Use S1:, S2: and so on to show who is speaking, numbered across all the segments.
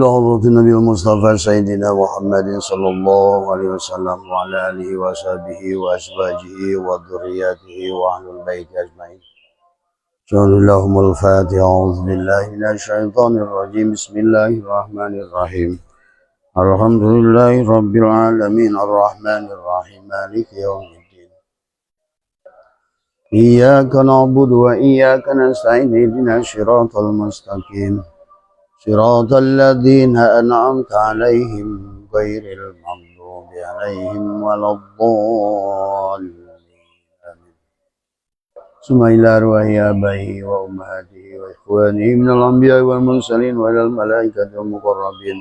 S1: لحظة النبي المصطفى سيدنا محمد صلى الله عليه وسلم وعلى آله وصحبه وأزواجه وذرياته وأهل البيت أجمعين. سبحان اللهم الفاتحة. أعوذ بالله من الشيطان الرجيم. بسم الله الرحمن الرحيم. الحمد لله رب العالمين الرحمن الرحيم مالك يوم الدين. إياك نعبد وإياك نستعين اهدنا الصراط المستقيم صراط الذين أنعمت عليهم غير المغضوب عليهم ولا الضالين. آمين. ثم إلى أرواح آبائه وأمهاته وإخوانه من الأنبياء والمرسلين وإلى الملائكة المقربين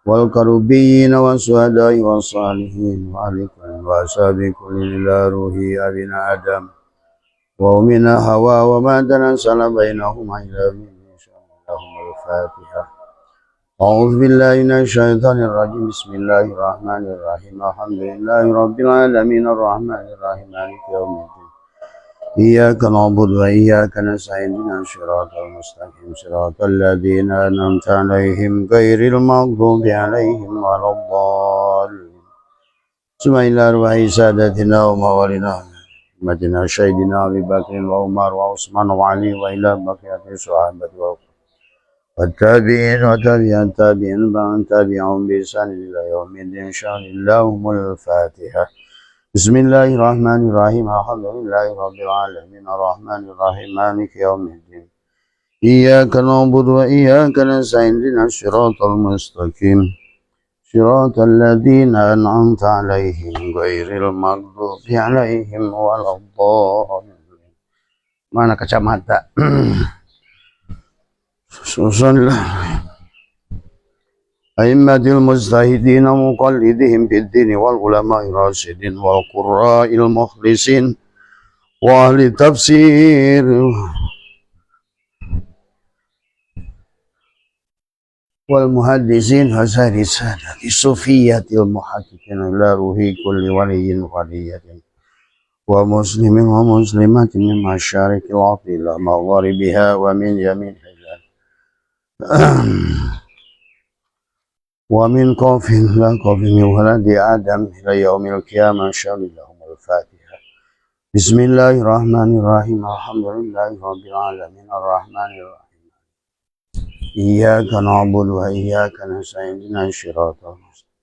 S1: والكروبيين والشهداء والصالحين وأهل كل وأصحاب كل إلى روح أبينا آدم وأمنا حواء وما تنزل بينهما إلى يوم لهم الفاتحة. أعوذ بالله من الشيطان الرجيم. بسم الله الرحمن الرحيم. الحمد لله رب العالمين الرحمن الرحيم مالك يوم الدين. إياك نعبد وإياك نستعين اهدنا الصراط المستقيم صراط الذين أنعمت عليهم غير المغضوب عليهم ولا الضالين. ثم إلى أرواح سادتنا وموالينا مدينة سيدنا أبي بكر وعمر وعثمان وعلي وإلى بقية الصحابة والتابعين وتابع التابعين ومن تبعهم بإحسان إلى يوم الدين. إن شاء الله الفاتحة. بسم الله الرحمن الرحيم. الحمد لله رب العالمين الرحمن الرحيم مالك يوم الدين. إياك نعبد وإياك نستعين اهدنا الصراط المستقيم صراط الذين أنعمت عليهم غير المغضوب عليهم ولا الضالين. Mana kacamata? Susunlah. أئمة المجتهدين مقلدهم في الدين والعلماء الراشدين والقراء المخلصين وأهل التفسير والمحدثين وسائر السادة الصوفية المحققين إلى روح كل ولي ولية ومسلم ومسلمة من مشارق الأرض إلى مغاربها ومن يمين ومن قوف لا قوف من ولد آدم إلى يوم القيامة. إن شاء الله الفاتحة. بسم الله الرحمن الرحيم. الحمد لله رب العالمين الرحمن الرحيم. إياك نعبد وإياك نستعين اهدنا الصراط المستقيم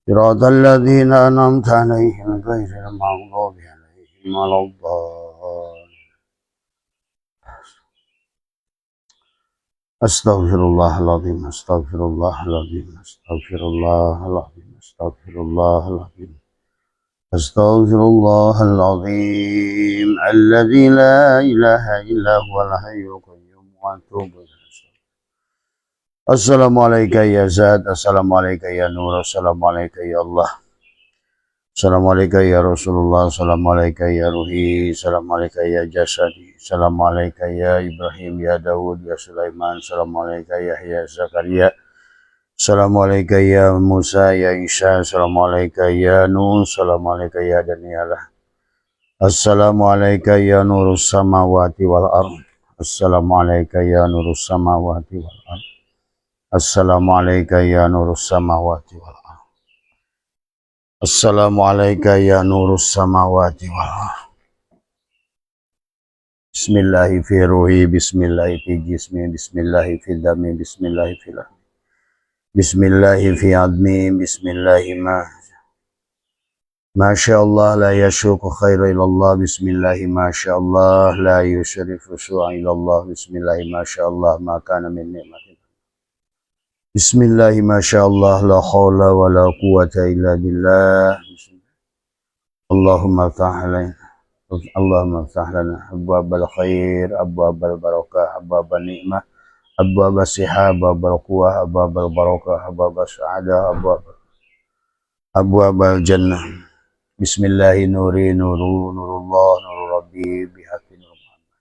S1: صراط الذين أنعمت عليهم غير المغضوب عليهم ولا الضالين. أستغفر الله العظيم أستغفر الله العظيم أستغفر الله العظيم أستغفر الله العظيم أستغفر الله العظيم الذي لا إله إلا هو الحي القيوم وأتوب إليه. Assalamualaikum ya Zat, Assalamualaikum ya Nur, Assalamualaikum ya Allah, Assalamualaikum ya Rasulullah, Assalamualaikum ya Ruhi, Assalamualaikum ya Jasadi, Assalamualaikum ya Ibrahim, ya Dawud, ya Sulaiman, Assalamualaikum ya Yahya, Zakaria, Assalamualaikum ya Musa, ya Isa, Assalamualaikum ya Nuh, Assalamualaikum ya Daniyalah, Assalamualaikum ya Nurus Samawati wal Ardh, Assalamualaikum ya Nurus Samawati wal Ardh, Assalamualaikum ya Nurus Samawati wal Ardh, Assalamualaikum ya Nurus Samawati wal Ardh. Bismillahi fi ruhi, Bismillahi fi jismi, Bismillahi fi dami, Bismillahi fi lahmi, Bismillahi fi admi, Bismillahi Masya Allah la yashuku khaira ilallah, Bismillahi Masya Allah la yushrifu su'a ilallah, Bismillahi Masya Allah ma kana min ni'matin. Bismillahi Masya Allah la hawla wa la quwwata illa billah. Allahumma ftah lana abwabal khair, abwabal barakah, abwabal ni'mah, abwabal sihah, abwabal quwwah, abwabal barakah, abwabal sa'adah, abwabal jannah. Bismillahi nuri nurullah nuru rabbi bihaqqi nur Muhammad.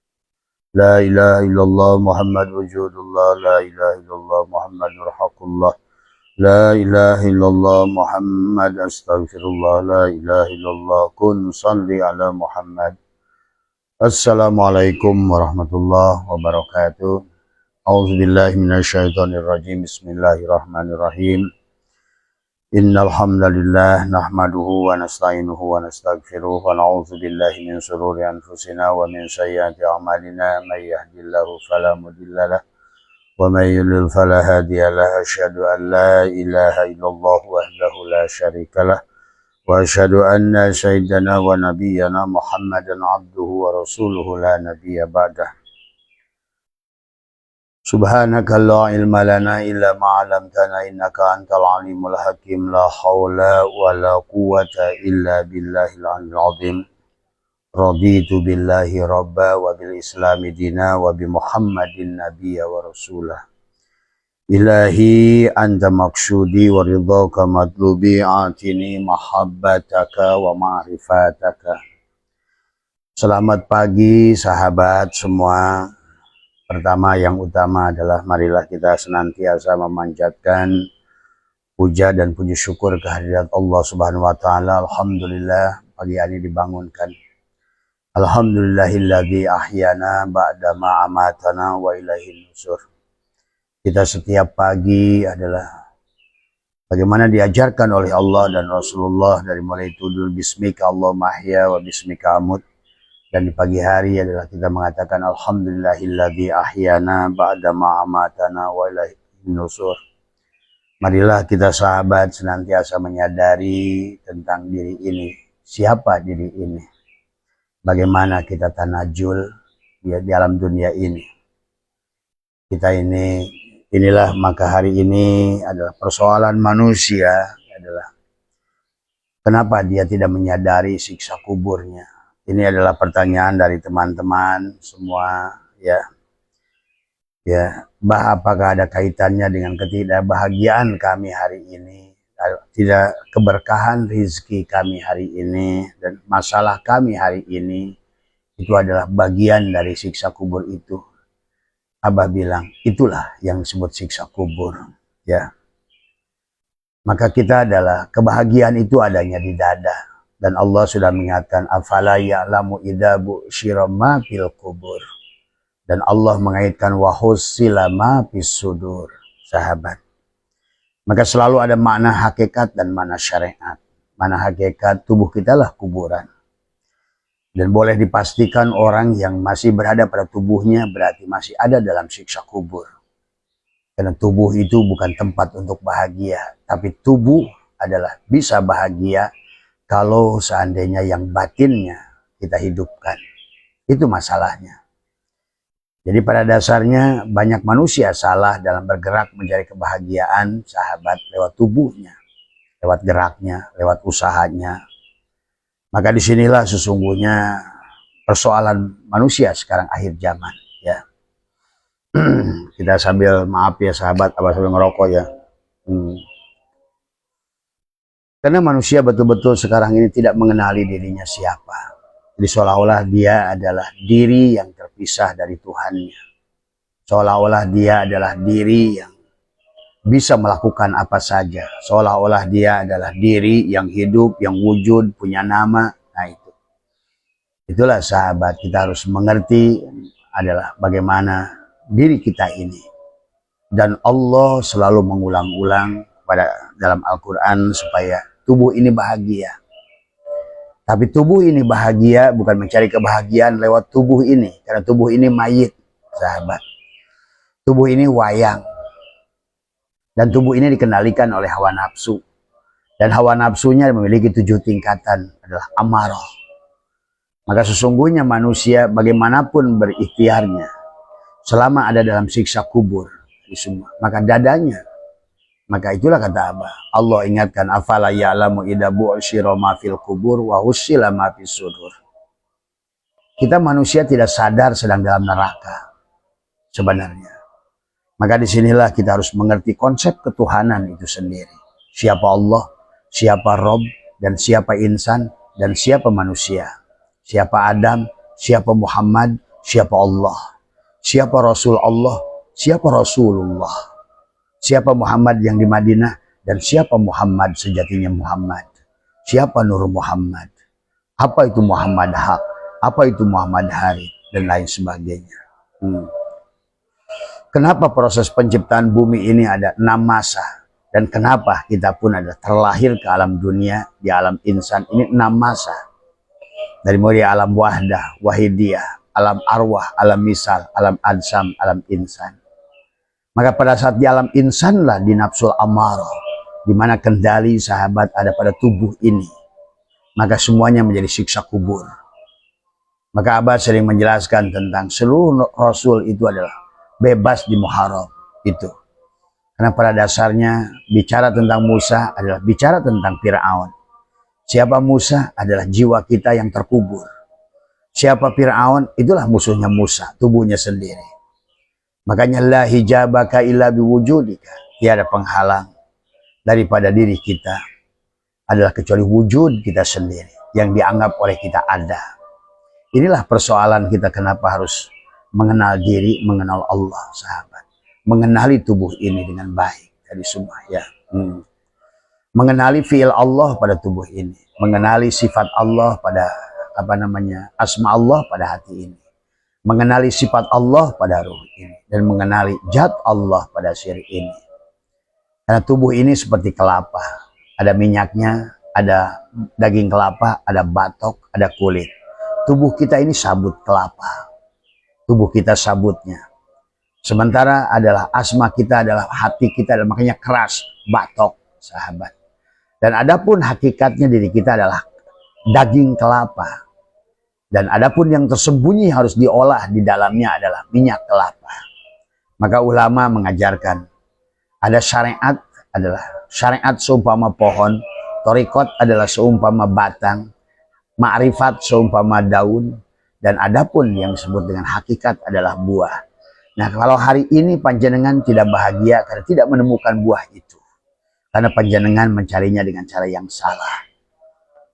S1: La ilaha illallah Muhammad wujudullah, la ilaha illallah Muhammad nurhaqullah, la ilaha illallah Muhammad astaghfirullah, la ilaha illallah kun salli ala Muhammad. Assalamualaikum warahmatullahi wabarakatuh. أعوذ بالله من الشيطان الرجيم بسم الله الرحمن الرحيم إن الحمد لله نحمده ونستعينه ونستغفره ونعوذ بالله من شرور أنفسنا ومن سيئات أعمالنا من يهد الله فلا مضل له ومن يضلل فلا هادي له أشهد أن لا إله إلا الله وحده لا شريك له وأشهد أن سيدنا ونبينا محمدا عبده ورسوله لا نبي بعده سبحانك لا علم لنا إلا ما علمتنا إنك أنت العليم الحكيم لا حول ولا قوة إلا بالله العلي العظيم رضيت بالله ربا وبالإسلام دينا وبمحمد النبي ورسوله إلهي أنت مقصودي ورضاك مطلوبي آتني محبتك ومعرفتك. Selamat pagi sahabat semua. Pertama yang utama adalah marilah kita senantiasa memanjatkan puja dan puji syukur kehadirat Allah Subhanahu wa taala. Alhamdulillah pagi ini dibangunkan. Alhamdulillahilladzi ahyana ba'da ma amatana wa ilaihin nusur. Kita setiap pagi adalah bagaimana diajarkan oleh Allah dan Rasulullah dari mulai tudul bismika Allahumma ahya wa bismika amut. Dan di pagi hari adalah kita mengatakan alhamdulillahilladzi ahyana ba'da ma amatana wa ilaihin nusur. Marilah kita sahabat senantiasa menyadari tentang diri ini. Siapa diri ini? Bagaimana kita tanajul di dalam dunia ini? Inilah maka hari ini adalah persoalan manusia adalah kenapa dia tidak menyadari siksa kuburnya. Ini adalah pertanyaan dari teman-teman semua ya. Apakah ada kaitannya dengan ketidakbahagiaan kami hari ini, tidak keberkahan rezeki kami hari ini dan masalah kami hari ini itu adalah bagian dari siksa kubur itu. Abah bilang itulah yang disebut siksa kubur ya. Maka kita adalah kebahagiaan itu adanya di dada. Dan Allah sudah mengingatkan afala ya'lamu idza bu'syira ma fil kubur. Dan Allah mengaitkan wa husila ma fis sudur, sahabat. Maka selalu ada makna hakikat dan makna syariat. Makna hakikat tubuh kita lah kuburan. Dan boleh dipastikan orang yang masih berada pada tubuhnya berarti masih ada dalam siksa kubur. Karena tubuh itu bukan tempat untuk bahagia, tapi tubuh adalah bisa bahagia kalau seandainya yang batinnya kita hidupkan. Itu masalahnya. Jadi pada dasarnya banyak manusia salah dalam bergerak mencari kebahagiaan sahabat lewat tubuhnya, lewat geraknya, lewat usahanya. Maka disinilah sesungguhnya persoalan manusia sekarang akhir zaman ya. Kita sambil maaf ya sahabat, abah sambil ngerokok ya. Karena manusia betul-betul sekarang ini tidak mengenali dirinya siapa. Jadi seolah-olah dia adalah diri yang terpisah dari Tuhannya. Seolah-olah dia adalah diri yang bisa melakukan apa saja. Seolah-olah dia adalah diri yang hidup, yang wujud, punya nama. Nah itu. Itulah sahabat, kita harus mengerti adalah bagaimana diri kita ini. Dan Allah selalu mengulang-ulang pada dalam Al-Quran supaya tubuh ini bahagia. Tapi tubuh ini bahagia bukan mencari kebahagiaan lewat tubuh ini. Karena tubuh ini mayit, sahabat. Tubuh ini wayang. Dan tubuh ini dikendalikan oleh hawa nafsu. Dan hawa nafsunya memiliki 7 tingkatan adalah amarah. Maka sesungguhnya manusia bagaimanapun berikhtiarnya selama ada dalam siksa kubur. Maka dadanya. Maka itulah kata Abah. Allah ingatkan afala ya'lamu idza bu'syira ma fil kubur wa husila ma fis sudur. Kita manusia tidak sadar sedang dalam neraka sebenarnya. Maka disinilah kita harus mengerti konsep ketuhanan itu sendiri. Siapa Allah, siapa Rob, dan siapa insan, dan siapa manusia. Siapa Adam, siapa Muhammad, siapa Allah. Siapa Rasul Allah, siapa Rasulullah. Siapa Muhammad yang di Madinah dan siapa Muhammad sejatinya Muhammad. Siapa Nur Muhammad. Apa itu Muhammad Haq. Apa itu Muhammad Harith dan lain sebagainya. Kenapa proses penciptaan bumi ini ada 6 masa? Dan kenapa kita pun ada terlahir ke alam dunia, di alam insan ini 6 masa. Dari mulai alam wahdah, wahidiyah, alam arwah, alam misal, alam adsam, alam insan. Maka pada saat di alam insan lah di nafsul amarah, di mana kendali sahabat ada pada tubuh ini. Maka semuanya menjadi siksa kubur. Maka Abah sering menjelaskan tentang seluruh Rasul itu adalah bebas di Muharram itu. Karena pada dasarnya bicara tentang Musa adalah bicara tentang Fir'aun. Siapa Musa adalah jiwa kita yang terkubur. Siapa Fir'aun itulah musuhnya Musa, tubuhnya sendiri. Makanya la hijabaka illa biwujudika. Tiada penghalang daripada diri kita adalah kecuali wujud kita sendiri yang dianggap oleh kita ada. Inilah persoalan kita kenapa harus mengenal diri, mengenal Allah, sahabat. Mengenali tubuh ini dengan baik dari semua ya. Mengenali fi'il Allah pada tubuh ini, mengenali sifat Allah pada asma Allah pada hati ini, mengenali sifat Allah pada ruh ini, dan mengenali zat Allah pada sir ini. Karena tubuh ini seperti kelapa, ada minyaknya, ada daging kelapa, ada batok, ada kulit. Tubuh kita ini sabut kelapa. Tubuh kita sabutnya. Sementara adalah asma kita adalah hati kita, adalah makanya keras, batok, sahabat. Dan adapun hakikatnya diri kita adalah daging kelapa. Dan adapun yang tersembunyi harus diolah di dalamnya adalah minyak kelapa. Maka ulama mengajarkan ada syariat adalah syariat seumpama pohon, thariqat adalah seumpama batang, ma'rifat seumpama daun, dan adapun yang disebut dengan hakikat adalah buah. Nah, kalau hari ini panjenengan tidak bahagia karena tidak menemukan buah itu, karena panjenengan mencarinya dengan cara yang salah.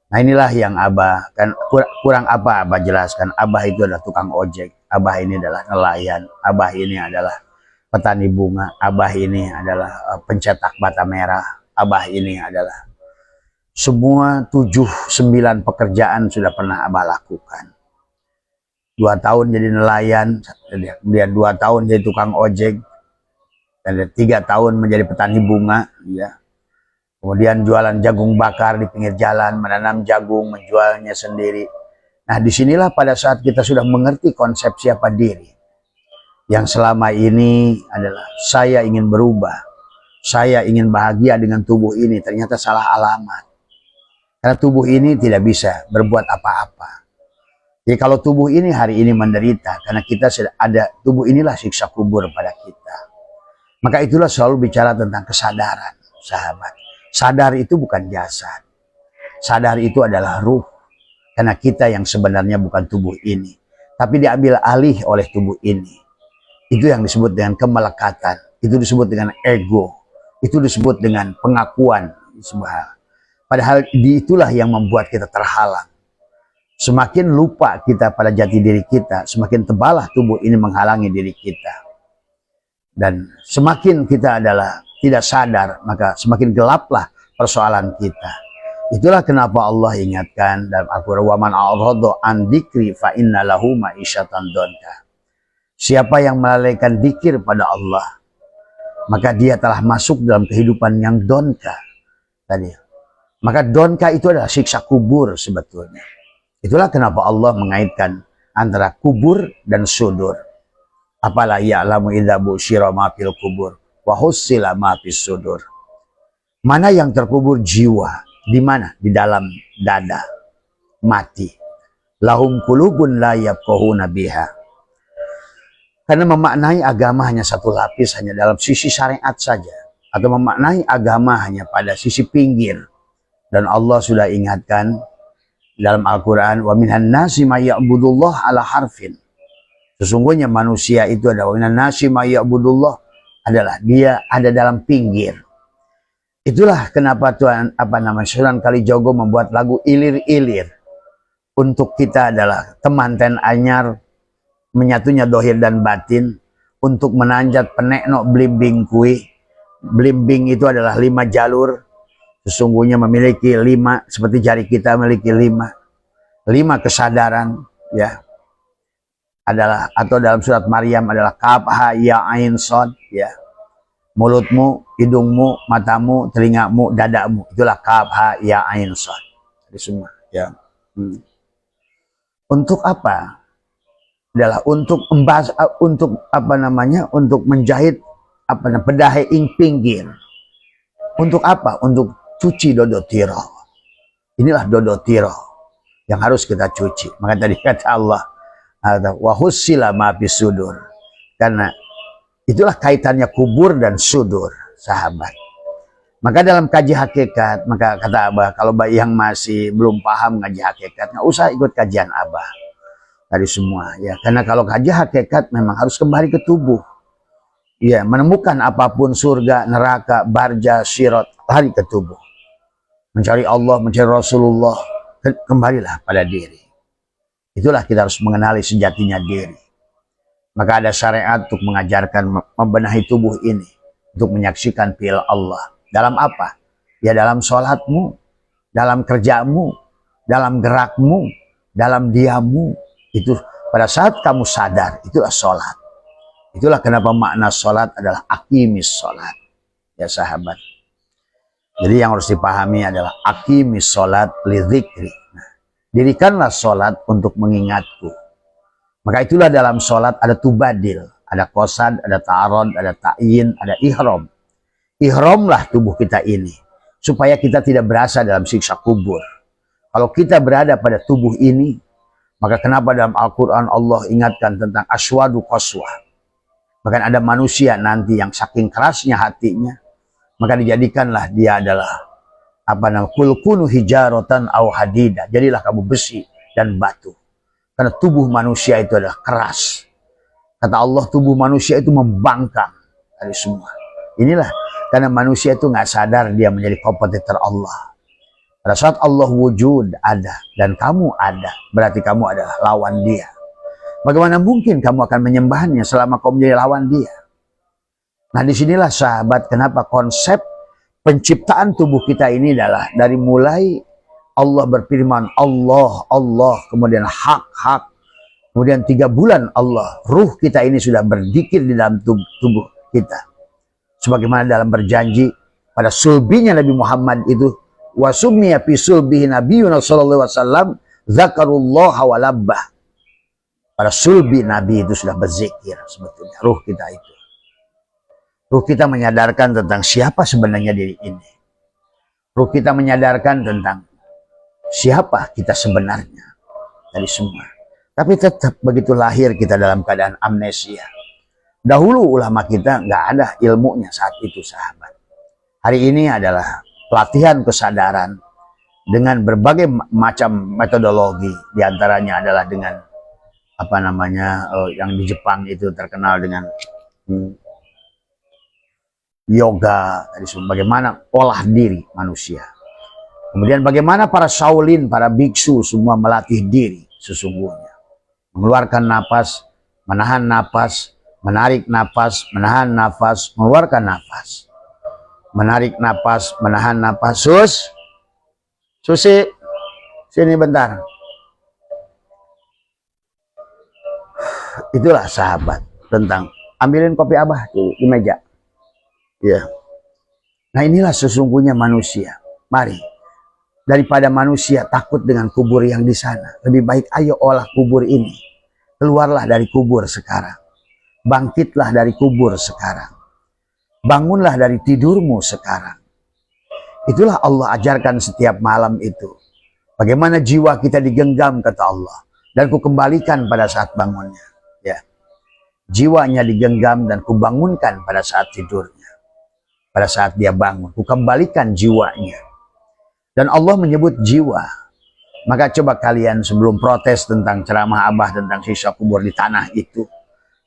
S1: Nah, inilah yang Abah kan kurang apa Abah jelaskan. Abah itu adalah tukang ojek, Abah ini adalah nelayan, Abah ini adalah petani bunga, Abah ini adalah pencetak bata merah, Abah ini adalah semua 7-9 pekerjaan sudah pernah Abah lakukan. 2 tahun jadi nelayan, kemudian 2 tahun jadi tukang ojek, dan 3 tahun menjadi petani bunga, ya. Kemudian jualan jagung bakar di pinggir jalan, menanam jagung, menjualnya sendiri. Nah, disinilah pada saat kita sudah mengerti konsep siapa diri. Yang selama ini adalah saya ingin berubah, saya ingin bahagia dengan tubuh ini, ternyata salah alamat. Karena tubuh ini tidak bisa berbuat apa-apa. Jadi kalau tubuh ini hari ini menderita, karena kita sudah ada, tubuh inilah siksa kubur pada kita. Maka itulah selalu bicara tentang kesadaran, sahabat. Sadar itu bukan jasad. Sadar itu adalah ruh. Karena kita yang sebenarnya bukan tubuh ini, tapi diambil alih oleh tubuh ini. Itu yang disebut dengan kemelekatan. Itu disebut dengan ego. Itu disebut dengan pengakuan. Padahal itulah yang membuat kita terhalang. Semakin lupa kita pada jati diri kita, semakin tebalah tubuh ini menghalangi diri kita. Dan semakin kita adalah tidak sadar, maka semakin gelaplah persoalan kita. Itulah kenapa Allah ingatkan dalam Al-Quran, "Wa man a'rada an dzikri fa inna lahu ma'isyatan donka." Siapa yang melalaikan dzikir pada Allah, maka dia telah masuk dalam kehidupan yang donka. Tadi. Maka donka itu adalah siksa kubur sebetulnya. Itulah kenapa Allah mengaitkan antara kubur dan sudur. Apalah ya'lamu idza busyira ma fil kubur wa hussila ma fis sudur. Mana yang terkubur? Jiwa. Di mana? Di dalam dada. Mati. Lahum qulubun la yafqahuna biha. Karena memaknai agama hanya satu lapis, hanya dalam sisi syariat saja, atau memaknai agama hanya pada sisi pinggir. Dan Allah sudah ingatkan dalam Al-Quran, wa minan nasi may ya'budullah ala harfin. Sesungguhnya manusia itu adalah wa minan nasi may ya'budullah, adalah dia ada dalam pinggir. Itulah kenapa Tuhan Sunan Kalijogo membuat lagu Ilir-Ilir. Untuk kita adalah teman ten anyar, menyatunya dohir dan batin, untuk menanjat penekno blimbing kui. Blimbing itu adalah 5 jalur. Sesungguhnya memiliki 5, seperti jari kita memiliki 5 kesadaran, ya. adalah, atau dalam surat Maryam adalah kaf ha ya ain shad, ya. Mulutmu, hidungmu, matamu, telingamu, dadamu, itulah kaf ha ya ain shad. Itu semua, ya. Untuk apa? Adalah untuk membahas, untuk apa namanya? Untuk menjahit apa namanya? Pedahe ing pinggir. Untuk apa? Untuk cuci dodotiro. Inilah dodotiro yang harus kita cuci. Maka tadi kata Allah, wa hussila ma sudur. Karena itulah kaitannya kubur dan sudur, sahabat. Maka dalam kaji hakikat, maka kata Abah, kalau yang masih belum paham ngaji hakikat, nggak usah ikut kajian Abah dari semua, ya. Karena kalau kaji hakikat memang harus kembali ke tubuh, ya. Menemukan apapun surga, neraka, barja, sirat, lari ke tubuh. Mencari Allah, mencari Rasulullah, kembalilah pada diri. Itulah kita harus mengenali sejatinya diri. Maka ada syariat untuk mengajarkan membenahi tubuh ini, untuk menyaksikan fi'il Allah. Dalam apa? Ya dalam sholatmu, dalam kerjamu, dalam gerakmu, dalam diammu. Itu pada saat kamu sadar, itulah sholat. Itulah kenapa makna sholat adalah aqimis sholat. Ya sahabat. Jadi yang harus dipahami adalah aqimis sholat li dzikri. Dirikanlah sholat untuk mengingatku. Maka itulah dalam sholat ada tubadil, ada qasad, ada ta'arud, ada ta'yin, ada ihram. Ihramlah tubuh kita ini, supaya kita tidak berasa dalam siksa kubur. Kalau kita berada pada tubuh ini, maka kenapa dalam Al-Quran Allah ingatkan tentang aswadu qaswah. Bahkan ada manusia nanti yang saking kerasnya hatinya, maka dijadikanlah dia adalah apa namanya, kul kunu hijaratan au hadida, jadilah kamu besi dan batu. Karena tubuh manusia itu adalah keras. Kata Allah, tubuh manusia itu membangkang dari semua. Inilah karena manusia itu nggak sadar dia menjadi kompetitor Allah. Pada saat Allah wujud ada dan kamu ada, berarti kamu adalah lawan dia. Bagaimana mungkin kamu akan menyembahnya selama kamu menjadi lawan dia? Nah disinilah sahabat, kenapa konsep penciptaan tubuh kita ini adalah dari mulai Allah berfirman, Allah, Allah, kemudian hak, hak, kemudian 3 bulan Allah, ruh kita ini sudah berzikir di dalam tubuh kita. Sebagaimana dalam berjanji pada sulbinya Nabi Muhammad itu, wasummiya fi sulbihi nabiyuna sallallahu alaihi wasallam zakarullah wa labbah. Pada sulbi Nabi itu sudah berzikir sebetulnya ruh kita itu. Ruh kita menyadarkan tentang siapa sebenarnya diri ini. Ruh kita menyadarkan tentang siapa kita sebenarnya dari semua. Tapi tetap begitu lahir kita dalam keadaan amnesia. Dahulu ulama kita nggak ada ilmunya saat itu sahabat. Hari ini adalah pelatihan kesadaran dengan berbagai macam metodologi. Di antaranya adalah dengan apa namanya yang di Jepang itu terkenal dengan yoga, bagaimana olah diri manusia. Kemudian bagaimana para Shaolin, para biksu semua melatih diri sesungguhnya. Mengeluarkan napas, menahan napas, menarik napas, menahan napas, mengeluarkan napas. Menarik napas, menahan napas. Susi, sini bentar. Itulah sahabat tentang, ambilin kopi Abah di meja. Ya. Nah inilah sesungguhnya manusia. Mari, daripada manusia takut dengan kubur yang di sana, lebih baik ayo olah kubur ini. Keluarlah dari kubur sekarang. Bangkitlah dari kubur sekarang. Bangunlah dari tidurmu sekarang. Itulah Allah ajarkan setiap malam itu. Bagaimana jiwa kita digenggam kata Allah. Dan kukembalikan pada saat bangunnya. Ya. Jiwanya digenggam dan kubangunkan pada saat tidurnya. Pada saat dia bangun, kukembalikan jiwanya. Dan Allah menyebut jiwa. Maka coba kalian sebelum protes tentang ceramah Abah tentang siksa kubur di tanah itu,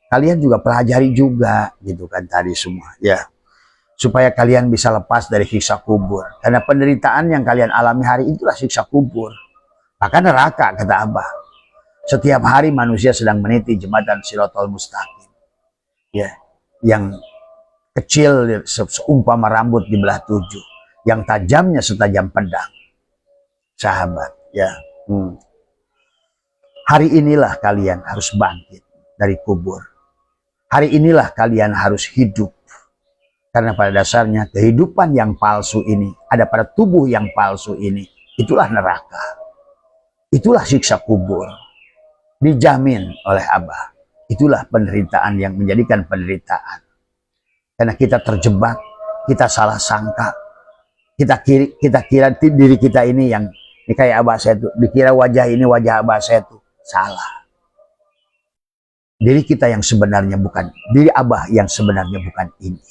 S1: kalian juga pelajari juga gitu kan tadi semua ya. Supaya kalian bisa lepas dari siksa kubur. Karena penderitaan yang kalian alami hari itulah siksa kubur. Bahkan neraka kata Abah. Setiap hari manusia sedang meniti jembatan Shiratal Mustaqim. Ya, yang kecil seumpama rambut di belah 7, yang tajamnya setajam pedang. Sahabat, ya. Hari inilah kalian harus bangkit.
S2: dari kubur. Hari inilah kalian harus hidup. Karena pada dasarnya kehidupan yang palsu ini ada pada tubuh yang palsu ini. Itulah neraka. Itulah siksa kubur. Dijamin oleh Abah. Itulah penderitaan yang menjadikan penderitaan. Karena kita terjebak, kita salah sangka. Kita kira diri kita ini yang ini kayak Abah saya itu. Dikira wajah ini wajah Abah saya itu. Salah. Diri kita yang sebenarnya bukan, diri Abah yang sebenarnya bukan ini.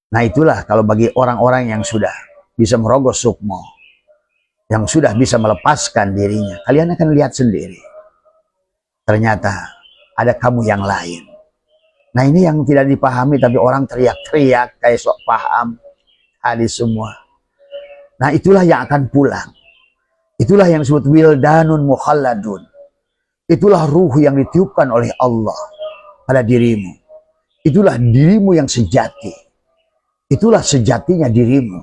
S2: Nah itulah kalau bagi orang-orang yang sudah bisa merogoh sukmo, yang sudah bisa melepaskan dirinya, kalian akan lihat sendiri. Ternyata ada kamu yang lain. Nah ini yang tidak dipahami, tapi orang teriak-teriak kayak sok paham hadis semua. Nah itulah yang akan pulang. Itulah yang disebut wildanun mukhalladun. Itulah ruh yang ditiupkan oleh Allah pada dirimu. Itulah dirimu yang sejati. Itulah sejatinya dirimu.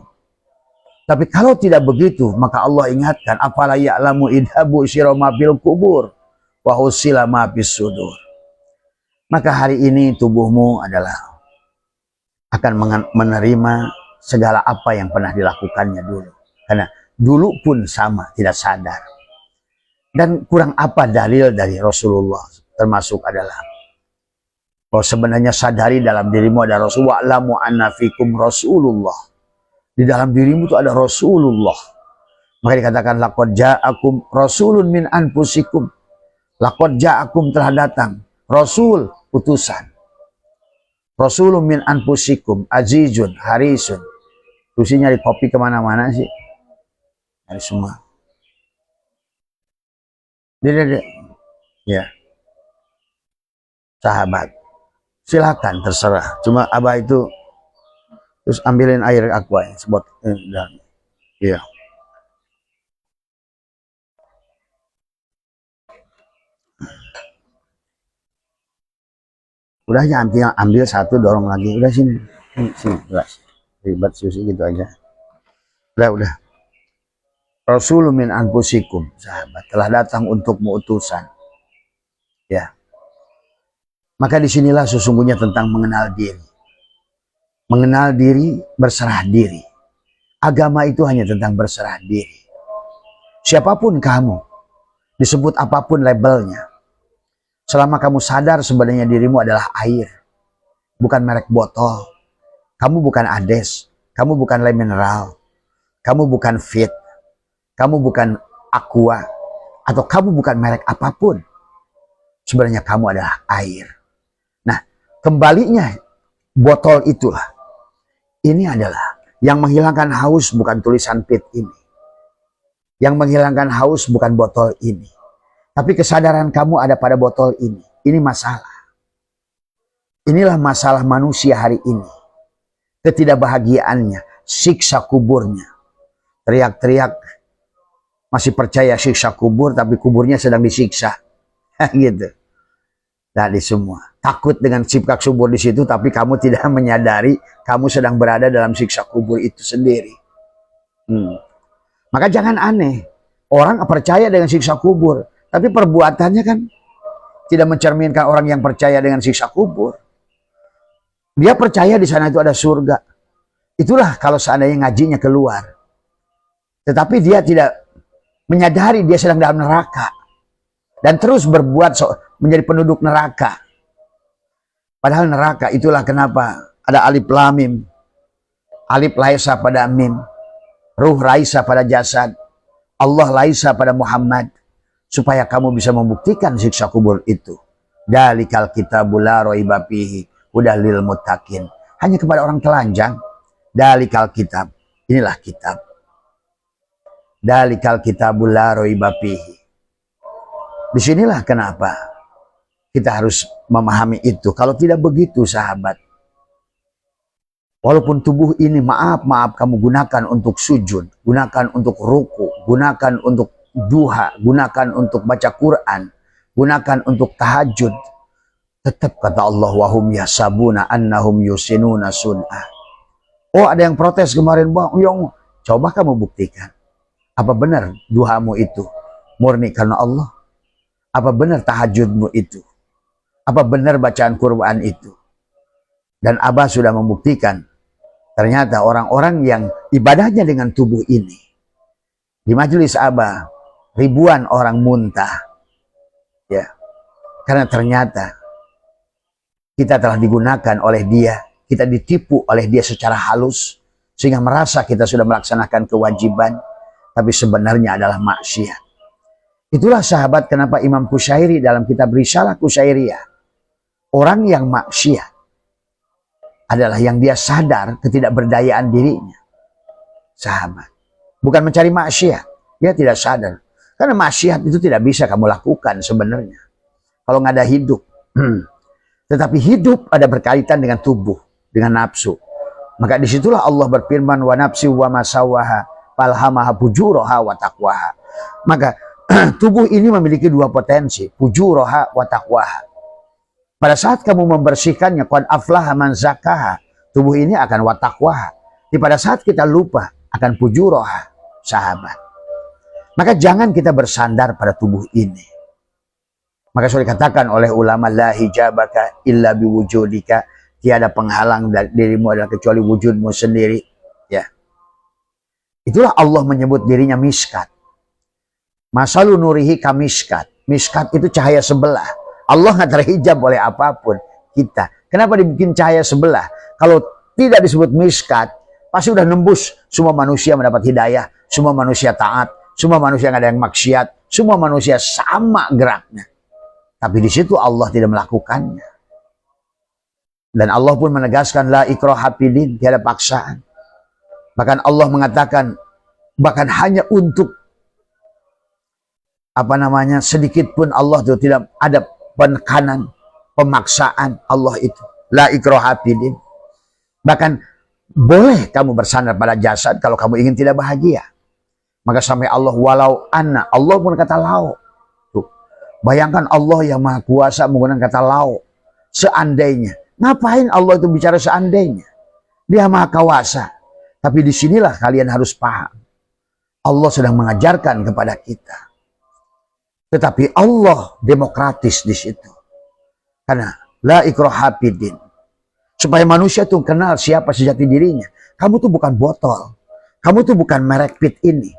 S2: Tapi kalau tidak begitu, maka Allah ingatkan, afala ya'lamu idhabu syirama bil kubur wa husila ma bis sudur. Maka hari ini tubuhmu adalah akan menerima segala apa yang pernah dilakukannya dulu. Karena dulu pun sama, tidak sadar. Dan kurang apa dalil dari Rasulullah, termasuk adalah bahwa sebenarnya sadari dalam dirimu ada Rasulullah. Wa'lamu anna fikum Rasulullah. Di dalam dirimu itu ada Rasulullah. Maka dikatakan laqad ja'akum rasulun min anfusikum. Laqad ja'akum telah datang Rasul, utusan. Rasulun min anfusikum, azizun, harisun. Tusinya di kopi kemana-mana sih. Dari semua. Ya, sahabat, silakan terserah. Cuma Abah itu terus ambilin air aqua ya, sebut dan ya. Udah ya, ambil satu, dorong lagi. Udah sini, sini, ribet susi gitu aja. Udah. Rasulun min anfusikum, sahabat, telah datang untukmu utusan. Ya. Maka disinilah sesungguhnya tentang mengenal diri. Mengenal diri, berserah diri. Agama itu hanya tentang berserah diri. Siapapun kamu, disebut apapun labelnya, selama kamu sadar sebenarnya dirimu adalah air, bukan merek botol. Kamu bukan Ades, kamu bukan Le Mineral, kamu bukan Fit, kamu bukan Aqua, atau kamu bukan merek apapun. Sebenarnya kamu adalah air. Nah, kembalinya botol itulah. Ini adalah yang menghilangkan haus bukan tulisan Fit ini. Yang menghilangkan haus bukan botol ini. Tapi kesadaran kamu ada pada botol ini. Ini masalah. Inilah masalah manusia hari ini. Ketidakbahagiaannya, siksa kuburnya. Teriak-teriak masih percaya siksa kubur, tapi kuburnya sedang disiksa. Gitu. Tadi semua. Takut dengan siksa kubur di situ, tapi kamu tidak menyadari kamu sedang berada dalam siksa kubur itu sendiri. Maka jangan aneh. Orang percaya dengan siksa kubur, tapi perbuatannya kan tidak mencerminkan orang yang percaya dengan siksa kubur. Dia percaya di sana itu ada surga. Itulah kalau seandainya ngajinya keluar. Tetapi dia tidak menyadari dia sedang dalam neraka. Dan terus berbuat menjadi penduduk neraka. Padahal neraka itulah kenapa ada alif lam mim. Alif laisa pada mim. Ruh laisa pada jasad. Allah laisa pada Muhammad. Supaya kamu bisa membuktikan siksa kubur itu. Dalikal kitabul la raiba fihi hudal lil muttaqin. Hanya kepada orang telanjang. Dalikal kitab. Inilah kitab. Dalikal kitabul la raiba fihi. Disinilah kenapa kita harus memahami itu. Kalau tidak begitu, sahabat, walaupun tubuh ini maaf kamu gunakan untuk sujud, gunakan untuk ruku, gunakan untuk duha, gunakan untuk baca Quran, gunakan untuk tahajud, tetap kata Allah, wahum yasabuna annahum yusinuna sun'ah. Oh, ada yang protes kemarin, Bang Yong. Coba kamu buktikan. Apa benar duhamu itu murni karena Allah? Apa benar tahajudmu itu Apa benar bacaan Quran itu? Dan Abah sudah membuktikan, ternyata orang-orang yang ibadahnya dengan tubuh ini, di majelis Abah, ribuan orang muntah. Ya, karena ternyata kita telah digunakan oleh dia, kita ditipu oleh dia secara halus, sehingga merasa kita sudah melaksanakan kewajiban, tapi sebenarnya adalah maksiat. Itulah sahabat kenapa Imam Qushairi dalam kitab Risalah Qushairiyah, orang yang maksiat adalah yang dia sadar ketidakberdayaan dirinya. Sahabat, bukan mencari maksiat, dia tidak sadar. Karena maksiat itu tidak bisa kamu lakukan sebenarnya kalau nggak ada hidup. Tetapi hidup ada berkaitan dengan tubuh, dengan nafsu. Maka disitulah Allah berfirman, wa nafsi wa masawaha falhamaha fujuraha wa taqwaha. Maka tubuh ini memiliki dua potensi, fujuraha wa taqwaha. Pada saat kamu membersihkannya, qad aflaha man zakaha, tubuh ini akan wa taqwaha. Di pada saat kita lupa akan fujuraha, sahabat. Maka jangan kita bersandar pada tubuh ini. Maka sudah dikatakan oleh ulama, la hijabaka illa biwujudika, tiada penghalang dari dirimu adalah kecuali wujudmu sendiri. Ya, itulah Allah menyebut dirinya miskat. Masalu nurihi kamiskat. Miskat itu cahaya sebelah. Allah nggak terhijab oleh apapun kita. Kenapa dibikin cahaya sebelah? Kalau tidak disebut miskat, pasti udah nembus. Semua manusia mendapat hidayah, semua manusia taat, semua manusia nggak ada yang maksiat, semua manusia sama geraknya. Tapi di situ Allah tidak melakukannya. Dan Allah pun menegaskan la ikraha fid, tiada paksaan. Bahkan Allah mengatakan, bahkan hanya untuk sedikit pun Allah itu tidak ada penekanan, pemaksaan Allah itu. La ikraha fid. Bahkan boleh kamu bersandar pada jasad kalau kamu ingin tidak bahagia. Maka sampai Allah walau anna, Allah pun kata lau. Tuh. Bayangkan Allah yang maha kuasa menggunakan kata lau. Seandainya. Ngapain Allah itu bicara seandainya? Dia maha kuasa. Tapi disinilah kalian harus paham. Allah sedang mengajarkan kepada kita. Tetapi Allah demokratis di situ. Karena la ikraha fiddin. Supaya manusia itu kenal siapa sejati dirinya. Kamu tuh bukan botol. Kamu tuh bukan merek pit ini.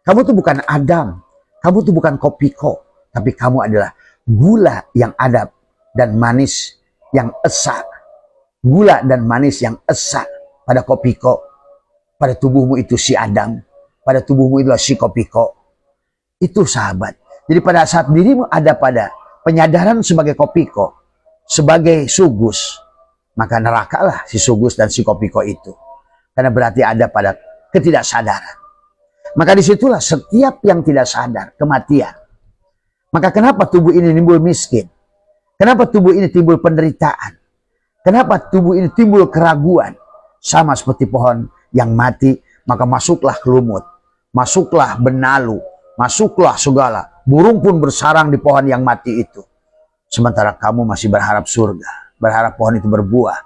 S2: Kamu tuh bukan Adam. Kamu tuh bukan Kopiko. Tapi kamu adalah gula yang adab dan manis yang esak. Gula dan manis yang esak pada Kopiko. Pada tubuhmu itu si Adam. Pada tubuhmu itu si Kopiko. Itu sahabat. Jadi pada saat dirimu ada pada penyadaran sebagai Kopiko, sebagai Sugus, maka nerakalah si Sugus dan si Kopiko itu. Karena berarti ada pada ketidaksadaran. Maka disitulah setiap yang tidak sadar, kematian. Maka kenapa tubuh ini timbul miskin? Kenapa tubuh ini timbul penderitaan? Kenapa tubuh ini timbul keraguan? Sama seperti pohon yang mati, maka masuklah lumut, masuklah benalu, masuklah segala. Burung pun bersarang di pohon yang mati itu. Sementara kamu masih berharap surga, berharap pohon itu berbuah.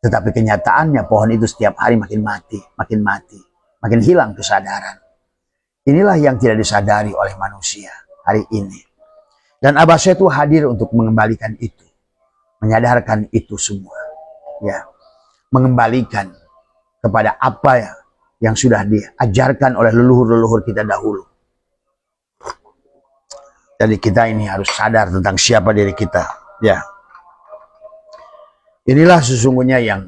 S2: Tetapi kenyataannya pohon itu setiap hari makin mati, makin hilang kesadaran. Inilah yang tidak disadari oleh manusia hari ini. Dan Abah Setu hadir untuk mengembalikan itu, menyadarkan itu semua, ya, mengembalikan kepada apa yang sudah diajarkan oleh leluhur-leluhur kita dahulu. Jadi kita ini harus sadar tentang siapa diri kita, ya. Inilah sesungguhnya yang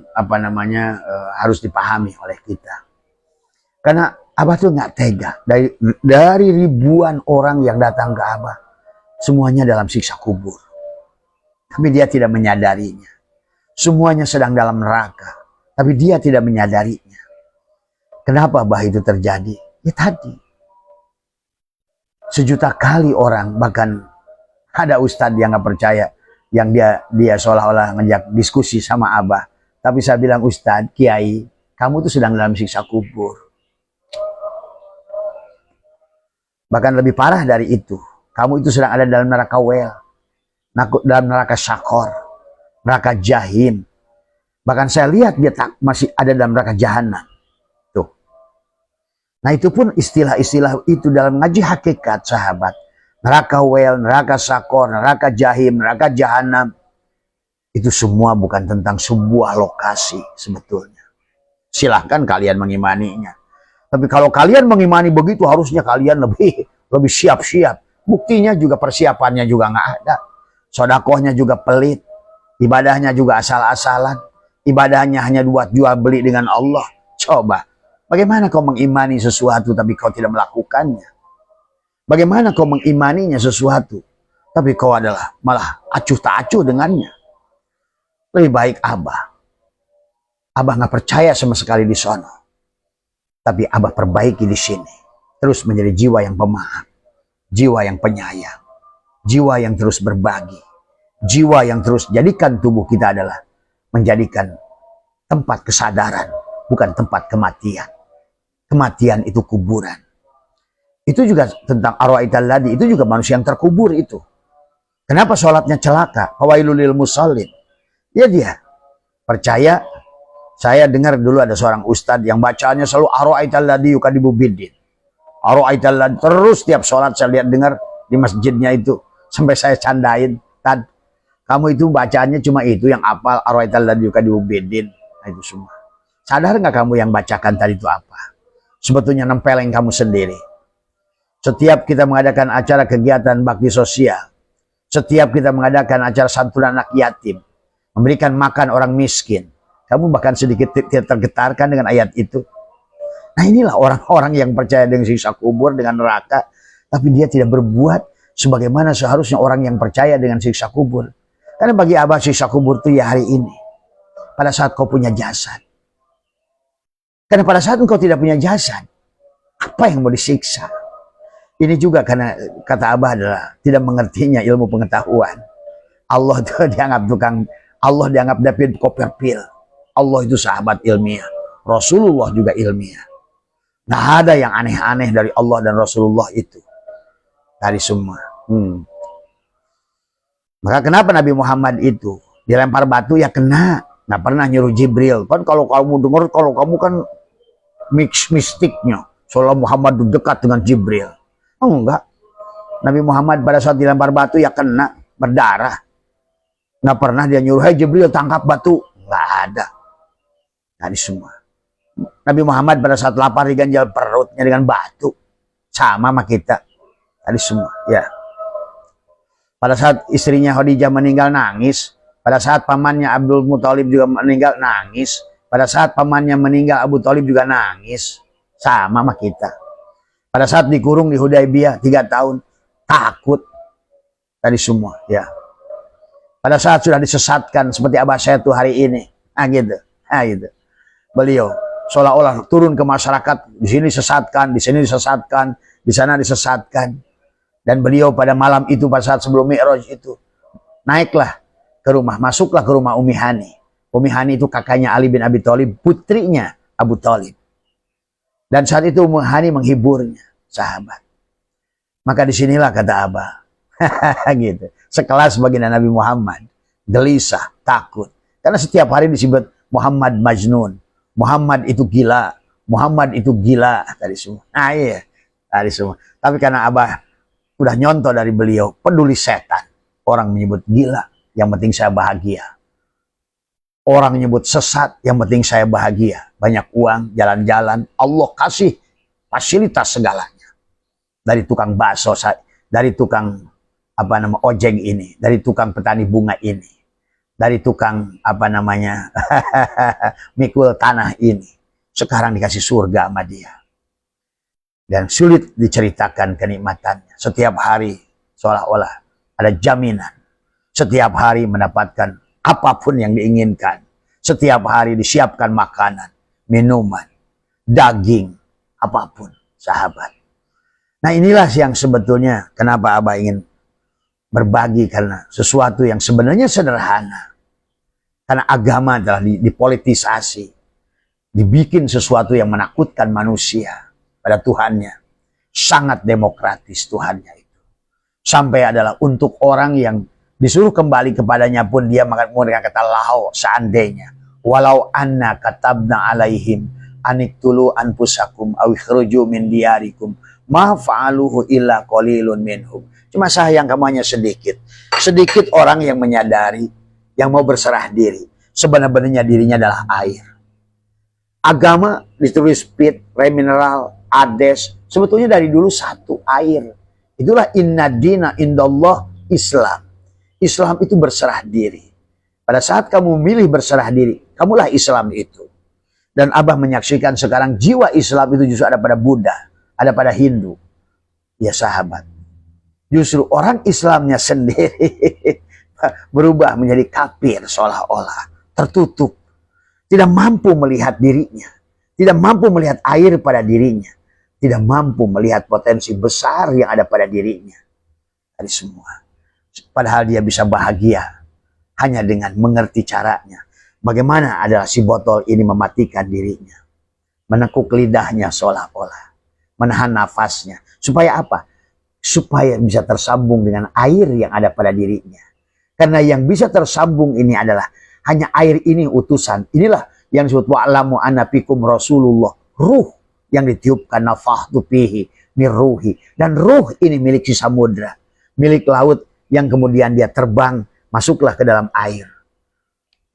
S2: harus dipahami oleh kita. Karena Abah tuh nggak tega dari ribuan orang yang datang ke Abah, semuanya dalam siksa kubur. Tapi dia tidak menyadarinya. Semuanya sedang dalam neraka, tapi dia tidak menyadarinya. Kenapa Abah itu terjadi? Ya tadi. Sejuta kali orang, bahkan ada ustadz yang nggak percaya, yang dia seolah-olah ngejak diskusi sama Abah. Tapi saya bilang, Ustadz, Kiai, kamu tuh sedang dalam siksa kubur. Bahkan lebih parah dari itu, kamu itu sedang ada dalam neraka wel, dalam neraka syakor, neraka jahim. Bahkan saya lihat dia masih ada dalam neraka jahanam. Tuh. Nah itu pun istilah-istilah itu dalam ngaji hakikat sahabat neraka wel, neraka sakor, neraka jahim, neraka jahanam. Itu semua bukan tentang sebuah lokasi sebetulnya. Silahkan kalian mengimaninya. Tapi kalau kalian mengimani begitu, harusnya kalian lebih siap-siap. Buktinya juga persiapannya juga nggak ada. Sodakohnya juga pelit. Ibadahnya juga asal-asalan. Ibadahnya hanya buat jual beli dengan Allah. Coba, bagaimana kau mengimani sesuatu tapi kau tidak melakukannya? Bagaimana kau mengimaninya sesuatu tapi kau adalah malah acuh tak acuh dengannya? Lebih baik Abah nggak percaya sama sekali di sono, tapi Abah perbaiki di sini. Terus menjadi jiwa yang pemaaf, jiwa yang penyayang, jiwa yang terus berbagi, jiwa yang terus jadikan tubuh kita adalah menjadikan tempat kesadaran, bukan tempat kematian. Kematian itu kuburan. Itu juga tentang arwaital ladzi, itu juga manusia yang terkubur itu. Kenapa sholatnya celaka? Fawailul lil musallin. Ya dia percaya. Saya dengar dulu ada seorang ustadz yang bacanya selalu arwaital ladzi yukadibu biddin. Arwaital ladzi, terus tiap sholat saya lihat dengar di masjidnya itu. Sampai saya candain, Tad, kamu itu bacanya cuma itu yang apal arwaital ladzi yukadibu biddin. Nah, itu semua. Sadar nggak kamu yang bacakan tadi itu apa? Sebetulnya nempeleng kamu sendiri. Setiap kita mengadakan acara kegiatan bakti sosial, setiap kita mengadakan acara santunan anak yatim, memberikan makan orang miskin, kamu bahkan sedikit tergetarkan dengan ayat itu. Nah, inilah orang-orang yang percaya dengan siksa kubur, dengan neraka, tapi dia tidak berbuat sebagaimana seharusnya orang yang percaya dengan siksa kubur. Karena bagi Abah siksa kubur itu ya hari ini, pada saat kau punya jasad. Karena pada saat engkau tidak punya jasad, apa yang mau disiksa? Ini juga karena kata Abah adalah tidak mengertinya ilmu pengetahuan. Allah itu dianggap tukang, Allah dianggap David Copperfield. Allah itu sahabat ilmiah. Rasulullah juga ilmiah. Nggak ada yang aneh-aneh dari Allah dan Rasulullah itu. Dari semua. Maka kenapa Nabi Muhammad itu dilempar batu ya kena. Nggak pernah nyuruh Jibril. Kan kalau kamu dengar, kalau kamu kan mistiknya. Soalnya Muhammad itu dekat dengan Jibril. Oh, enggak. Nabi Muhammad pada saat dilempar batu ya kena, berdarah. Nggak pernah dia nyuruh, hey Jibril tangkap batu. Nggak ada. Dari semua. Nabi Muhammad pada saat lapar diganjal perutnya dengan batu. Sama sama kita. Dari semua. Ya. Pada saat istrinya Khadijah meninggal nangis. Pada saat pamannya Abdul Muthalib juga meninggal nangis. Pada saat pamannya meninggal Abu Thalib juga nangis. Sama sama kita. Pada saat dikurung di Hudaybiyah 3 tahun. Takut. Dari semua. Ya. Pada saat sudah disesatkan seperti Abah saya tuh hari ini. Nah gitu. Nah gitu. Beliau seolah-olah turun ke masyarakat, di sini disesatkan, di sini disesatkan, di sana disesatkan. Dan beliau pada malam itu, pada saat sebelum Mi'raj itu, naiklah ke rumah, masuklah ke rumah Umi Hani. Umi Hani itu kakaknya Ali bin Abi Thalib, putrinya Abu Thalib. Dan saat itu Umi Hani menghiburnya, sahabat. Maka disinilah kata Abah, gitu. Sekelas baginda Nabi Muhammad, gelisah, takut. Karena setiap hari disebut Muhammad Majnun. Muhammad itu gila. Muhammad itu gila. Tadi semua. Nah iya. Tadi semua. Tapi karena Abah udah nyontoh dari beliau. Peduli setan. Orang menyebut gila. Yang penting saya bahagia. Orang menyebut sesat. Yang penting saya bahagia. Banyak uang. Jalan-jalan. Allah kasih fasilitas segalanya. Dari tukang bakso. Dari tukang ojek ini. Dari tukang petani bunga ini. Dari tukang mikul tanah ini. Sekarang dikasih surga sama dia. Dan sulit diceritakan kenikmatannya. Setiap hari seolah-olah ada jaminan. Setiap hari mendapatkan apapun yang diinginkan. Setiap hari disiapkan makanan, minuman, daging, apapun, sahabat. Nah inilah yang sebetulnya kenapa Abah ingin berbagi, karena sesuatu yang sebenarnya sederhana. Karena agama adalah dipolitisasi. Dibikin sesuatu yang menakutkan manusia pada Tuhannya. Sangat demokratis Tuhannya itu. Sampai adalah untuk orang yang disuruh kembali kepadanya pun dia menggunakan kata lau, seandainya. Walau anna katabna alaihim aniktulu anfusakum aw ikhruju min diyarikum ma fa'aluhu illa qalilun minhum. Cuma sayang kamu hanya sedikit. Sedikit orang yang menyadari, yang mau berserah diri. Sebenarnya dirinya adalah air. Agama ditulis pit, remineral, ades. Sebetulnya dari dulu satu, air. Itulah inna dina indallah Islam. Islam itu berserah diri. Pada saat kamu milih berserah diri, kamulah Islam itu. Dan Abah menyaksikan sekarang jiwa Islam itu justru ada pada Buddha, ada pada Hindu. Ya sahabat. Justru orang Islamnya sendiri berubah menjadi kafir seolah-olah. Tertutup. Tidak mampu melihat dirinya. Tidak mampu melihat air pada dirinya. Tidak mampu melihat potensi besar yang ada pada dirinya. Dari semua. Padahal dia bisa bahagia. Hanya dengan mengerti caranya. Bagaimana adalah si botol ini mematikan dirinya. Menekuk lidahnya seolah-olah. Menahan nafasnya. Supaya apa? Supaya bisa tersambung dengan air yang ada pada dirinya. Karena yang bisa tersambung ini adalah hanya air ini utusan. Inilah yang disebut wa'lamu anna fikum Rasulullah. Ruh yang ditiupkan nafahtu fihi min ruhi. Dan ruh ini milik si samudra. Milik laut yang kemudian dia terbang. Masuklah ke dalam air.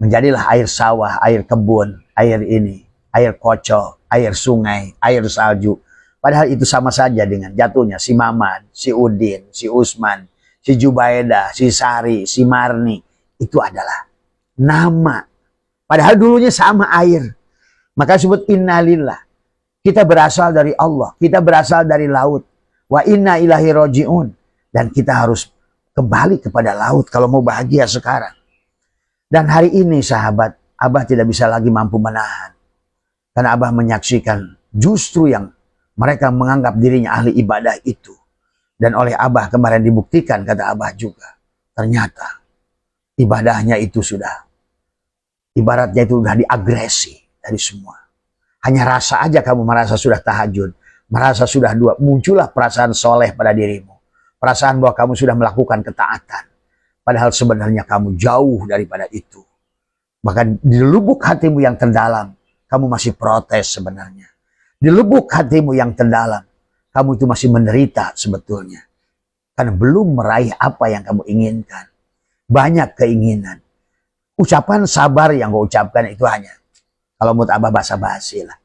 S2: Menjadilah air sawah, air kebun, air ini, air kocok, air sungai, air salju. Padahal itu sama saja dengan jatuhnya si Maman, si Udin, si Usman, si Jubaida, si Sari, si Marni. Itu adalah nama. Padahal dulunya sama air. Maka disebut innalillah. Kita berasal dari Allah. Kita berasal dari laut. Wa inna ilahi roji'un. Dan kita harus kembali kepada laut kalau mau bahagia sekarang. Dan hari ini sahabat, Abah tidak bisa lagi mampu menahan. Karena Abah menyaksikan justru yang mereka menganggap dirinya ahli ibadah itu. Dan oleh Abah kemarin dibuktikan, kata Abah juga. Ternyata ibadahnya itu sudah, ibaratnya itu sudah diagresi dari semua. Hanya rasa aja kamu merasa sudah tahajud. Merasa sudah dua, muncullah perasaan soleh pada dirimu. Perasaan bahwa kamu sudah melakukan ketaatan. Padahal sebenarnya kamu jauh daripada itu. Bahkan di lubuk hatimu yang terdalam, kamu masih protes sebenarnya. Di lubuk hatimu yang terdalam, kamu itu masih menderita sebetulnya. Karena belum meraih apa yang kamu inginkan. Banyak keinginan. Ucapan sabar yang kau ucapkan itu hanya, kalau menurut Abah basa-basi lah.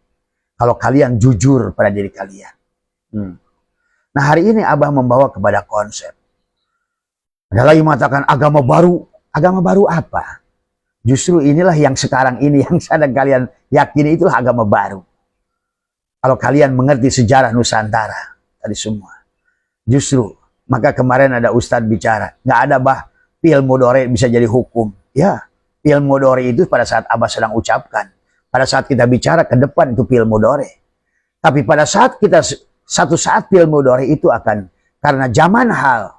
S2: Kalau kalian jujur pada diri kalian. Nah hari ini Abah membawa kepada konsep. Ada lagi mengatakan agama baru. Agama baru apa? Justru inilah yang sekarang ini yang sedang kalian yakini itulah agama baru. Kalau kalian mengerti sejarah Nusantara tadi semua. Justru maka kemarin ada Ustadz bicara, nggak ada pil mudore bisa jadi hukum. Ya, pil mudore itu pada saat Abah sedang ucapkan. Pada saat kita bicara ke depan itu pil mudore. Tapi pada saat kita satu saat pil mudore itu akan karena zaman hal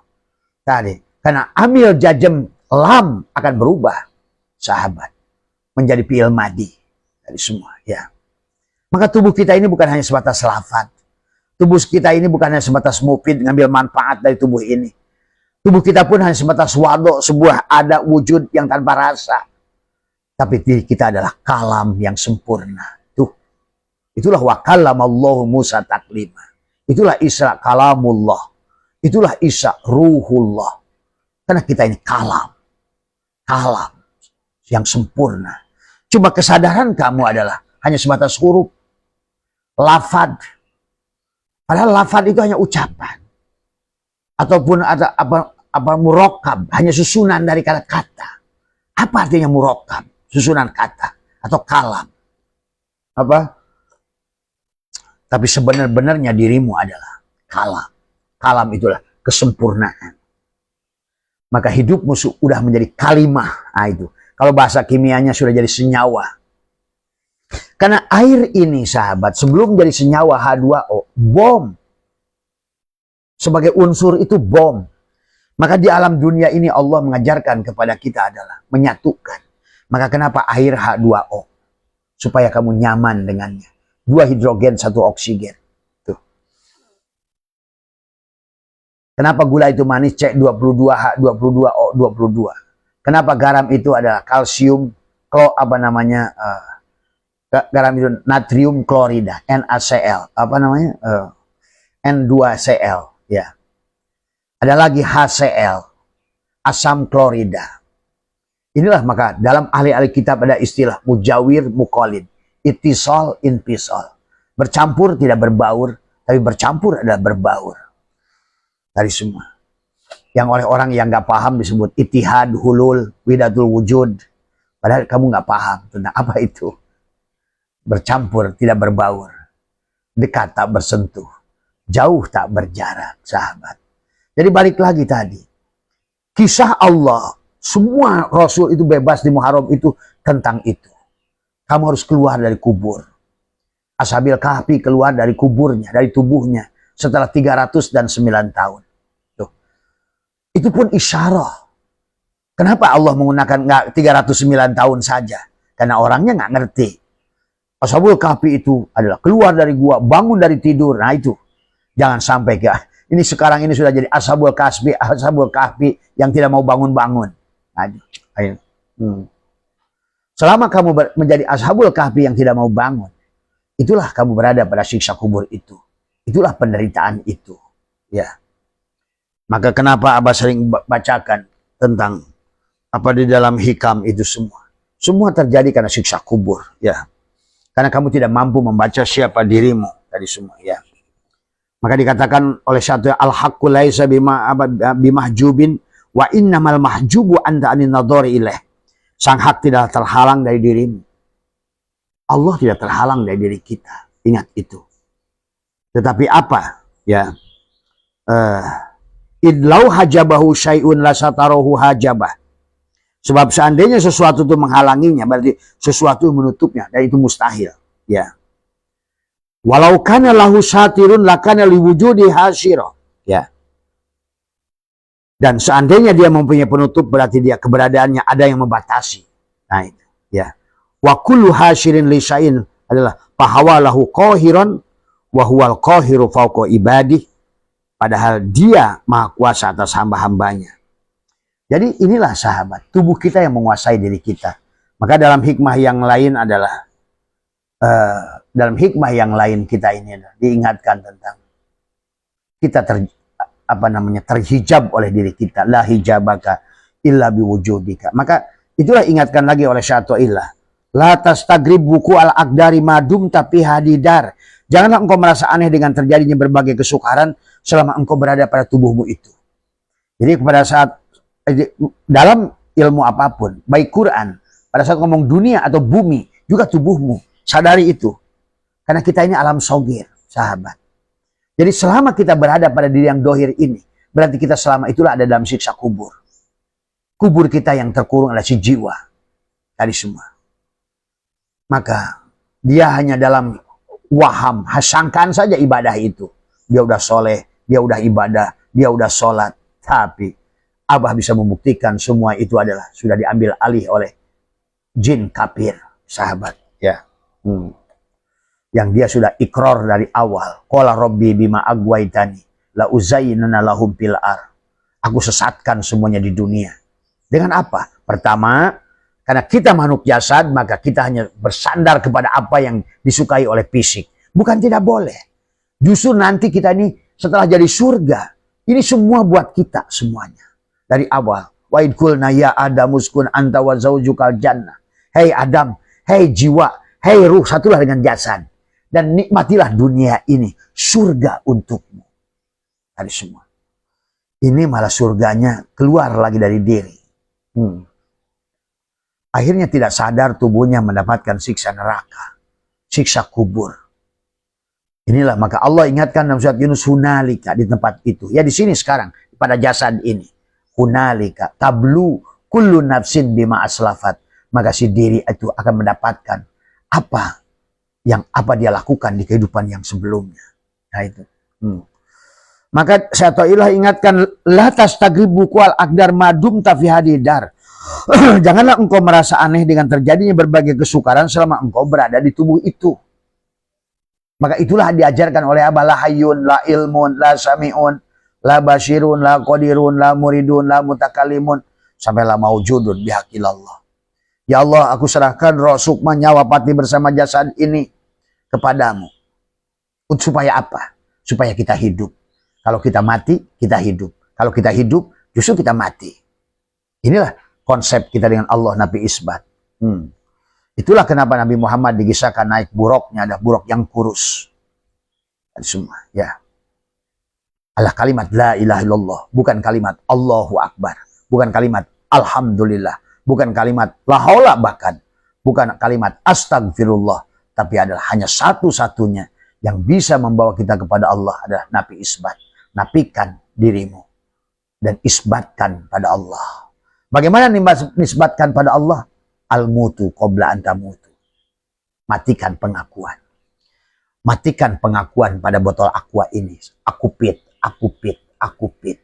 S2: tadi. Karena amil jajem lam akan berubah, sahabat, menjadi fi'il madi dari semua. Ya, maka tubuh kita ini bukan hanya sebatas lafaz. Tubuh kita ini bukan hanya sebatas mufid, ngambil manfaat dari tubuh ini. Tubuh kita pun hanya sebatas waduk, sebuah ada wujud yang tanpa rasa. Tapi diri kita adalah kalam yang sempurna. Itulah wa kallamallahu Musa taklima. Itulah Isra kalamullah. Itulah Isra ruhullah. Karena kita ini kalam yang sempurna. Cuma kesadaran kamu adalah hanya sebatas huruf, lafad. Padahal lafad itu hanya ucapan. Ataupun ada apa murakkab, hanya susunan dari kata-kata. Apa artinya murakkab? Susunan kata atau kalam. Apa? Tapi sebenarnya dirimu adalah kalam. Kalam itulah kesempurnaan. Maka hidupmu sudah menjadi kalimah. Nah, itu. Kalau bahasa kimianya sudah jadi senyawa. Karena air ini sahabat, sebelum jadi senyawa H2O, bom. Sebagai unsur itu bom. Maka di alam dunia ini Allah mengajarkan kepada kita adalah menyatukan. Maka kenapa air H2O? Supaya kamu nyaman dengannya. 2 hidrogen, 1 oksigen. Kenapa gula itu manis C22H22O22? Kenapa garam itu adalah kalsium, garam itu natrium klorida, NaCl, apa namanya? N2Cl, ya. Ada lagi HCl, asam klorida. Inilah maka dalam ahli-ahli kitab ada istilah mujawir mukolid, itisol inpisol. Bercampur tidak berbaur, tapi bercampur adalah berbaur. Dari semua. Yang oleh orang yang nggak paham disebut itihad, hulul, widatul wujud. Padahal kamu nggak paham tentang apa itu. Bercampur tidak berbaur. Dekat tak bersentuh. Jauh tak berjarak, sahabat. Jadi balik lagi tadi. Kisah Allah. Semua Rasul itu bebas di Muharram itu tentang itu. Kamu harus keluar dari kubur. Ashabil Kahfi keluar dari kuburnya, dari tubuhnya. Setelah 309 tahun. Tuh. Itu pun isyarah. Kenapa Allah menggunakan 309 tahun saja? Karena orangnya nggak ngerti. Ashabul Kahfi itu adalah keluar dari gua, bangun dari tidur. Nah itu. Jangan sampai ini sekarang ini sudah jadi Ashabul Kahfi yang tidak mau bangun-bangun. Ayo. Selama kamu menjadi Ashabul Kahfi yang tidak mau bangun, itulah kamu berada pada siksa kubur itu. Itulah penderitaan itu. Ya. Maka kenapa Abah sering bacakan tentang apa di dalam hikam itu semua. Semua terjadi karena siksa kubur. Ya. Karena kamu tidak mampu membaca siapa dirimu tadi semua. Ya. Maka dikatakan oleh satu al-haqqu laisa bimahjubin wa innamal mahjubu anta anin nadhari ilaih. Sang hak tidak terhalang dari dirimu. Allah tidak terhalang dari diri kita. Ingat itu. Tetapi apa? Ya. Idlau hajabahu syai'un la satarahu hajabah. Sebab seandainya sesuatu itu menghalanginya, berarti sesuatu yang menutupnya, dan itu mustahil. Ya. Walau kana lahu satirun lakana liwujudi hasyirah. Ya. Dan seandainya dia mempunyai penutup, berarti dia keberadaannya ada yang membatasi. Nah itu. Ya. Wa kullu hasyirin li syai'in adalah fahawalahu qahiran wa huwal qahiru fawqa ibadih. Padahal dia maha kuasa atas hamba-hambanya. Jadi inilah sahabat, tubuh kita yang menguasai diri kita. Maka dalam hikmah yang lain adalah kita ini diingatkan tentang kita terhijab oleh diri kita. La hijabaka illa biwujudika. Maka itulah ingatkan lagi oleh Syai'illah. La tastagrib buku al-aqdari madum tapi hadidar. Janganlah engkau merasa aneh dengan terjadinya berbagai kesukaran selama engkau berada pada tubuhmu itu. Jadi pada saat dalam ilmu apapun, baik Quran, pada saat ngomong dunia atau bumi, juga tubuhmu. Sadari itu. Karena kita ini alam sogir, sahabat. Jadi selama kita berada pada diri yang dohir ini, berarti kita selama itulah ada dalam siksa kubur. Kubur kita yang terkurung adalah si jiwa. Tadi semua. Maka dia hanya dalam waham, sangkaan saja ibadah itu. Dia udah soleh, dia udah ibadah, dia udah sholat. Tapi Abah bisa membuktikan semua itu adalah sudah diambil alih oleh jin kafir, sahabat. Ya. Yang dia sudah ikrar dari awal. Qala rabbi bima agwaitani la uzayyinana lahum fil ar. Aku sesatkan semuanya di dunia. Dengan apa? Pertama, karena kita makhluk jasad, maka kita hanya bersandar kepada apa yang disukai oleh fisik. Bukan tidak boleh. Justru nanti kita ini setelah jadi surga, ini semua buat kita semuanya. Dari awal. Wa id qulna ya Adam uskun anta wa zaujukal jannah. Hei Adam, hei jiwa, hei ruh, satulah dengan jasad. Dan nikmatilah dunia ini. Surga untukmu. Dari semua. Ini malah surganya keluar lagi dari diri. Akhirnya tidak sadar tubuhnya mendapatkan siksa neraka. Siksa kubur. Inilah maka Allah ingatkan dalam surat Yunus hunalika di tempat itu. Ya di sini sekarang. Pada jasad ini. Hunalika tablu kullu nafsin bima aslafat. Maka si diri itu akan mendapatkan apa dia lakukan di kehidupan yang sebelumnya. Nah itu. Maka Syai'illah ingatkan la tastagribu al aqdar madum tafi hadidar. Janganlah engkau merasa aneh dengan terjadinya berbagai kesukaran selama engkau berada di tubuh itu. Maka itulah diajarkan oleh Abah la hayyun, la ilmun, la sami'un, la basirun, la qadirun, la muridun, la mutakalimun, sampai la maujudun bihaqilallah. Ya Allah, aku serahkan roh, sukma, nyawa, pati bersama jasad ini kepadamu. Supaya apa? Supaya kita hidup. Kalau kita mati, kita hidup. Kalau kita hidup, justru kita mati. Inilah konsep kita dengan Allah, Nabi Isbat. Itulah kenapa Nabi Muhammad dikisahkan naik buruknya, ada buruk yang kurus. Semua, ya. Adalah kalimat la ilaha illallah, bukan kalimat Allahu Akbar, bukan kalimat Alhamdulillah, bukan kalimat la haula, bahkan bukan kalimat astagfirullah, tapi adalah hanya satu-satunya yang bisa membawa kita kepada Allah adalah Nabi Isbat. Napikan dirimu dan isbatkan pada Allah. Bagaimana nisbatkan pada Allah? Al-mutu qabla antamutu. Matikan pengakuan. Matikan pengakuan pada botol aqua ini. Aku pit, aku pit, aku pit.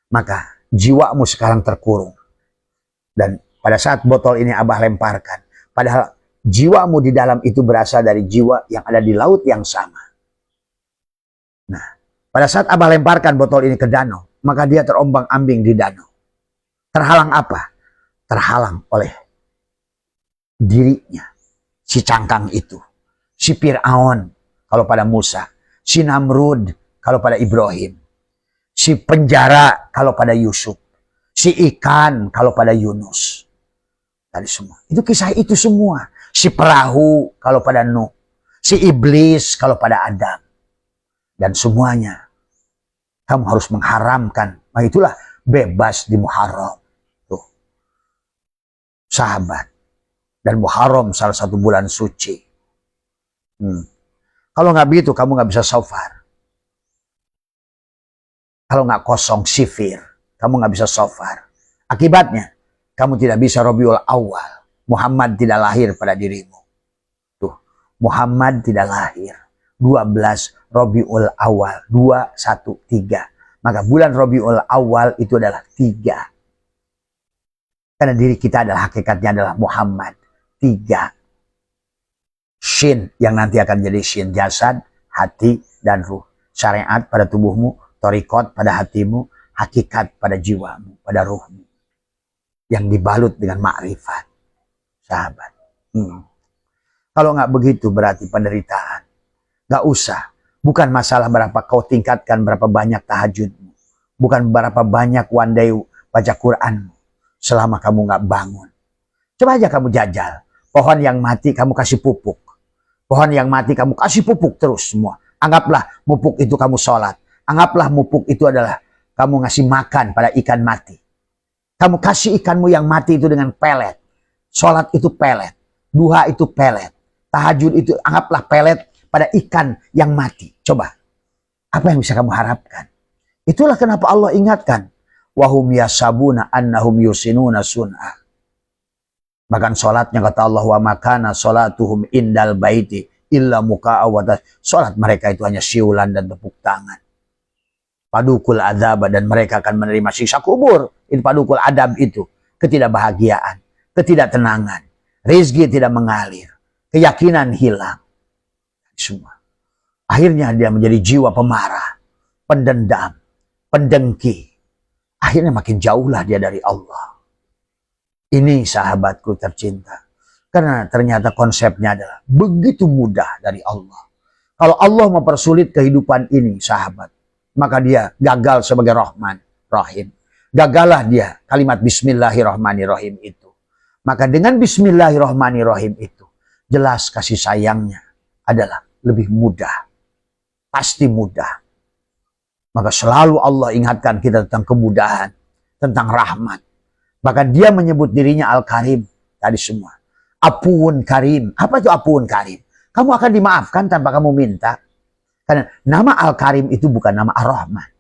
S2: Maka jiwamu sekarang terkurung. Dan pada saat botol ini Abah lemparkan, padahal jiwamu di dalam itu berasal dari jiwa yang ada di laut yang sama. Nah, pada saat Abah lemparkan botol ini ke danau, maka dia terombang-ambing di danau. Terhalang apa? Terhalang oleh dirinya, si cangkang itu. Si Fir'aun kalau pada Musa, si Namrud kalau pada Ibrahim, si penjara kalau pada Yusuf, si ikan kalau pada Yunus. Tadi semua. Itu kisah itu semua. Si perahu kalau pada Nuh, si iblis kalau pada Adam. Dan semuanya kamu harus mengharamkan. Nah, itulah bebas di Muharram. Tuh. Sahabat. Dan Muharram salah satu bulan suci. Kalau nggak begitu, kamu nggak bisa safar. Kalau nggak kosong sifir, kamu nggak bisa safar. Akibatnya, kamu tidak bisa Rabiul Awal. Muhammad tidak lahir pada dirimu. Tuh, Muhammad tidak lahir. 12 Rabiul Awal, 213. Maka bulan Rabiul Awal itu adalah 3. Karena diri kita adalah hakikatnya adalah Muhammad. 3. Shin yang nanti akan jadi shin, jasad, hati, dan ruh. Syariat pada tubuhmu, torikot pada hatimu, hakikat pada jiwamu, pada ruhmu. Yang dibalut dengan makrifat. Sahabat. Kalau nggak begitu berarti penderitaan. Nggak usah. Bukan masalah berapa kau tingkatkan, berapa banyak tahajudmu. Bukan berapa banyak one day baca Quranmu. Selama kamu nggak bangun. Coba aja kamu jajal. Pohon yang mati kamu kasih pupuk. Pohon yang mati kamu kasih pupuk terus semua. Anggaplah pupuk itu kamu sholat. Anggaplah pupuk itu adalah kamu ngasih makan pada ikan mati. Kamu kasih ikanmu yang mati itu dengan pelet. Sholat itu pelet. Duha itu pelet. Tahajud itu anggaplah pelet pada ikan yang mati. Coba. Apa yang bisa kamu harapkan? Itulah kenapa Allah ingatkan. Wahum yasabuna annahum yusinuna sun'ah. Bahkan sholatnya kata Allah, wa makana sholatuhum indal baiti illa muka'awadah. Sholat mereka itu hanya siulan dan tepuk tangan. Padukul adab, dan mereka akan menerima siksa kubur. Itu padukul adab itu. Ketidakbahagiaan, ketidaktenangan. Rezeki tidak mengalir. Keyakinan hilang. Semua. Akhirnya dia menjadi jiwa pemarah. Pendendam. Pendengki. Akhirnya makin jauhlah dia dari Allah. Ini sahabatku tercinta. Karena ternyata konsepnya adalah begitu mudah dari Allah. Kalau Allah mempersulit kehidupan ini, sahabat, maka dia gagal sebagai Rahman, Rahim. Gagallah dia kalimat Bismillahirrahmanirrahim itu. Maka dengan Bismillahirrahmanirrahim itu, jelas kasih sayangnya adalah lebih mudah. Pasti mudah. Maka selalu Allah ingatkan kita tentang kemudahan, tentang rahmat. Bahkan dia menyebut dirinya Al-Karim. Tadi semua. Apuun Karim. Apa itu Apuun Karim? Kamu akan dimaafkan tanpa kamu minta. Karena nama Al-Karim itu bukan nama Ar-Rahman.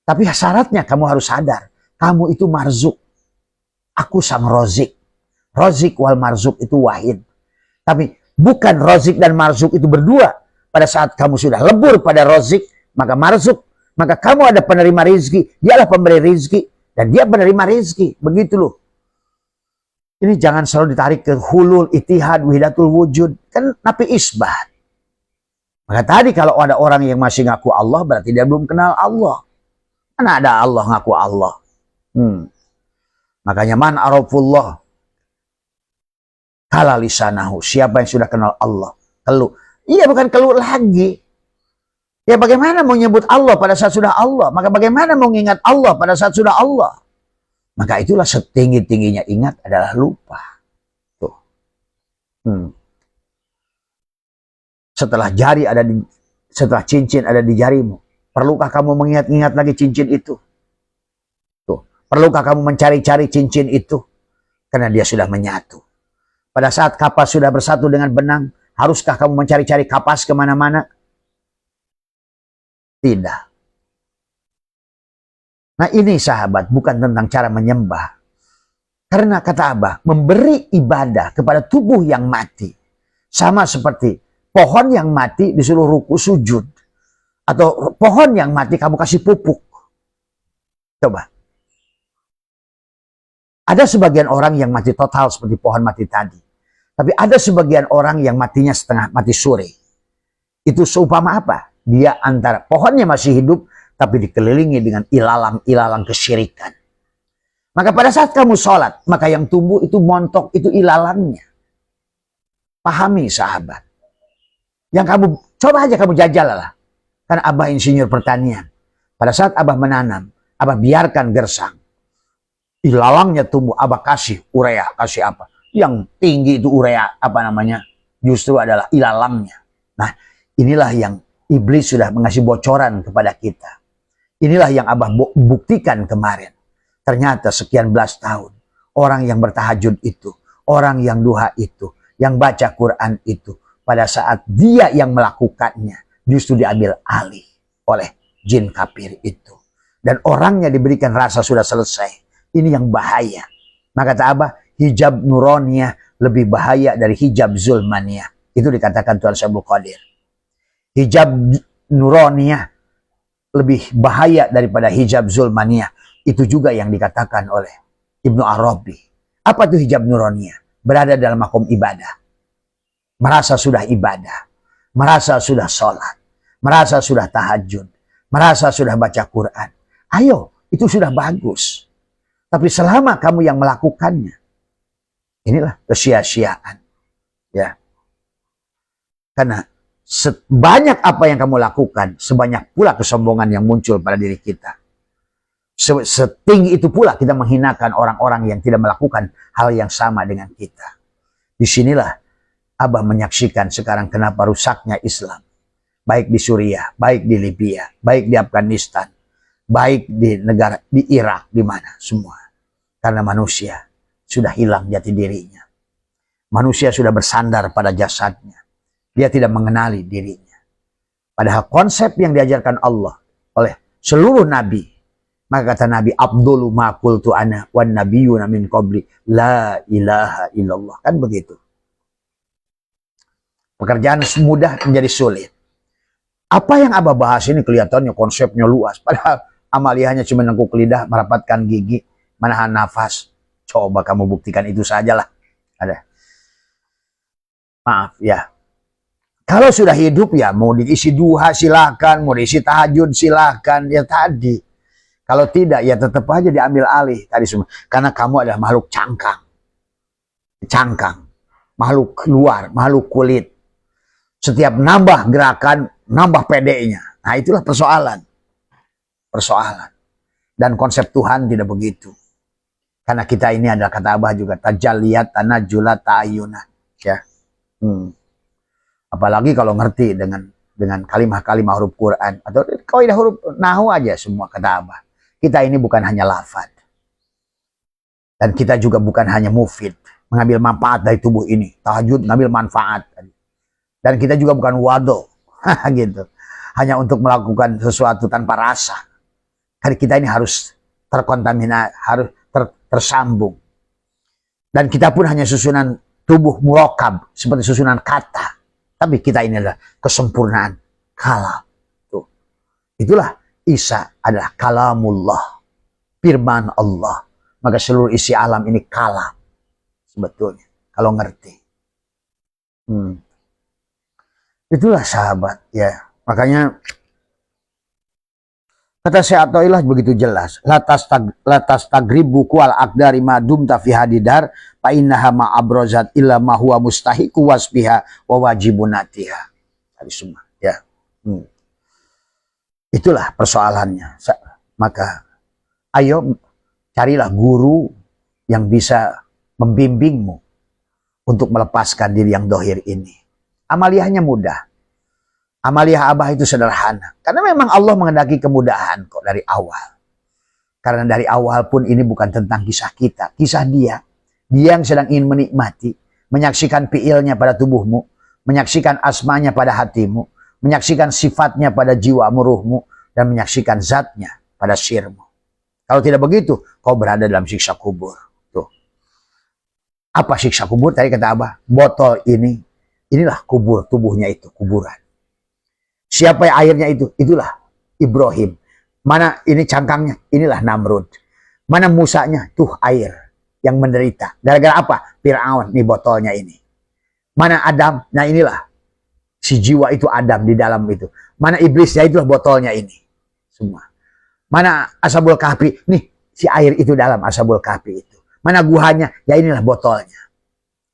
S2: Tapi syaratnya kamu harus sadar. Kamu itu marzuk. Aku sang rozik. Rozik wal marzuk itu wahid. Tapi bukan rozik dan marzuk itu berdua. Pada saat kamu sudah lebur pada rozik, maka marzuk. Maka kamu ada penerima rezeki. Dialah pemberi rezeki. Dan dia menerima rezeki. Begitu loh. Ini jangan selalu ditarik ke hulul, itihad, wihidatul wujud. Kan Nabi Isbat. Maka tadi kalau ada orang yang masih ngaku Allah, berarti dia belum kenal Allah. Mana ada Allah ngaku Allah? Makanya man arafullah. Kala lisanahu, siapa yang sudah kenal Allah, keluh. Iya, bukan keluh lagi. Ya bagaimana mau nyebut Allah pada saat sudah Allah? Maka bagaimana mau ingat Allah pada saat sudah Allah? Maka itulah setinggi-tingginya ingat adalah lupa. Tuh. Setelah cincin ada di jarimu, perlukah kamu mengingat-ingat lagi cincin itu? Tuh. Perlukah kamu mencari-cari cincin itu? Karena dia sudah menyatu. Pada saat kapas sudah bersatu dengan benang, haruskah kamu mencari-cari kapas kemana-mana? Tidak. Nah ini sahabat, bukan tentang cara menyembah. Karena kata Abah, memberi ibadah kepada tubuh yang mati. Sama seperti pohon yang mati disuruh ruku sujud. Atau pohon yang mati kamu kasih pupuk. Coba. Ada sebagian orang yang mati total seperti pohon mati tadi. Tapi ada sebagian orang yang matinya setengah mati suri. Itu seumpama apa? Dia antara pohonnya masih hidup, tapi dikelilingi dengan ilalang-ilalang kesyirikan. Maka pada saat kamu sholat, maka yang tumbuh itu montok, itu ilalangnya. Pahami sahabat. Yang kamu, coba aja kamu jajal lah. Kan Abah insinyur pertanian. Pada saat Abah menanam, Abah biarkan gersang. Ilalangnya tumbuh, Abah kasih urea, kasih apa. Yang tinggi itu urea, apa namanya, justru adalah ilalangnya. Nah, inilah yang iblis sudah mengasih bocoran kepada kita. Inilah yang Abah buktikan kemarin. Ternyata sekian belas tahun, orang yang bertahajud itu, orang yang duha itu, yang baca Quran itu, pada saat dia yang melakukannya, justru diambil alih oleh jin kafir itu. Dan orangnya diberikan rasa sudah selesai. Ini yang bahaya. Maka kata Abah, hijab nuroniyah lebih bahaya dari hijab zulmaniyah. Itu dikatakan Tuan Syabul Qadir. Hijab nuroniyah lebih bahaya daripada hijab zulmaniyah. Itu juga yang dikatakan oleh Ibnu Arabi. Apa itu hijab nuroniyah? Berada dalam makom ibadah. Merasa sudah ibadah. Merasa sudah sholat. Merasa sudah tahajud. Merasa sudah baca Quran. Ayo, itu sudah bagus. Tapi selama kamu yang melakukannya, inilah kesia-siaan. Ya. Karena sebanyak apa yang kamu lakukan, sebanyak pula kesombongan yang muncul pada diri kita. Setinggi itu pula kita menghinakan orang-orang yang tidak melakukan hal yang sama dengan kita. Disinilah Abah menyaksikan sekarang kenapa rusaknya Islam. Baik di Suriah, baik di Libya, baik di Afghanistan, baik di negara, di Irak, di mana semua. Karena manusia sudah hilang jati dirinya. Manusia sudah bersandar pada jasadnya. Dia tidak mengenali dirinya. Padahal konsep yang diajarkan Allah oleh seluruh nabi. Maka kata Nabi, Abdulu ma qultu ana wan nabiyyuna min qabli la ilaha illallah. Kan begitu. Pekerjaan mudah menjadi sulit. Apa yang Abah bahas ini kelihatannya konsepnya luas. Padahal amaliyahnya cuma nengkuk lidah, merapatkan gigi, menahan nafas. Coba kamu buktikan itu sajalah. Ada. Maaf ya. Kalau sudah hidup ya mau diisi duha silakan, mau diisi tahajud silakan. Ya tadi. Kalau tidak ya tetap aja diambil alih tadi semua. Karena kamu adalah makhluk cangkang. Cangkang. Makhluk luar, makhluk kulit. Setiap nambah gerakan, nambah pedenya. Nah itulah persoalan. Persoalan. Dan konsep Tuhan tidak begitu. Karena kita ini adalah kata Abah juga. Tajalliyat, tanajulat, ta'ayunat. Ya. Apalagi kalau ngerti dengan kalimah-kalimah huruf Quran. Atau kaidah huruf nahu aja semua kata Abah. Kita ini bukan hanya lafaz. Dan kita juga bukan hanya mufid. Mengambil manfaat dari tubuh ini. Tahajud mengambil manfaat. Dan kita juga bukan wado. Gitu. Hanya untuk melakukan sesuatu tanpa rasa. Karena kita ini harus terkontaminasi. Harus tersambung. Dan kita pun hanya susunan tubuh murokab. Seperti susunan kata. Tapi kita ini adalah kesempurnaan kalam. Tuh. Itulah Isa adalah kalamullah. Firman Allah. Maka seluruh isi alam ini kalam. Sebetulnya. Kalau ngerti. Itulah sahabat. Ya. Makanya Kata Syekh Athaillah begitu jelas. Latas tagribu kual akdari madum tafihadidar fa innaha ma abrozat illa ma huwa mustahiqu wasbiha wa wajibunatiha. Tadi semua ya. Itulah persoalannya. Maka ayo carilah guru yang bisa membimbingmu untuk melepaskan diri yang dohir ini. Amaliyahnya mudah. Amaliyah Abah itu sederhana. Karena memang Allah mengendaki kemudahan kok dari awal. Karena dari awal pun ini bukan tentang kisah kita. Kisah dia. Dia yang sedang ingin menikmati. Menyaksikan fi'ilnya pada tubuhmu. Menyaksikan asmanya pada hatimu. Menyaksikan sifatnya pada jiwamu, ruhmu. Dan menyaksikan zatnya pada sirmu. Kalau tidak begitu, kau berada dalam siksa kubur. Tuh. Apa siksa kubur? Tadi kata Abah. Botol ini. Inilah kubur tubuhnya itu. Kuburan. Siapa yang airnya itu? Itulah Ibrahim. Mana ini cangkangnya? Inilah Namrud. Mana musanya? Tuh air yang menderita. Gara-gara apa? Fir'aun nih botolnya ini. Mana Adam? Nah inilah si jiwa itu Adam di dalam itu. Mana iblisnya? Itulah botolnya ini. Semua. Mana Ashabul Kahfi? Nih si air itu dalam Ashabul Kahfi itu. Mana guhanya? Ya inilah botolnya.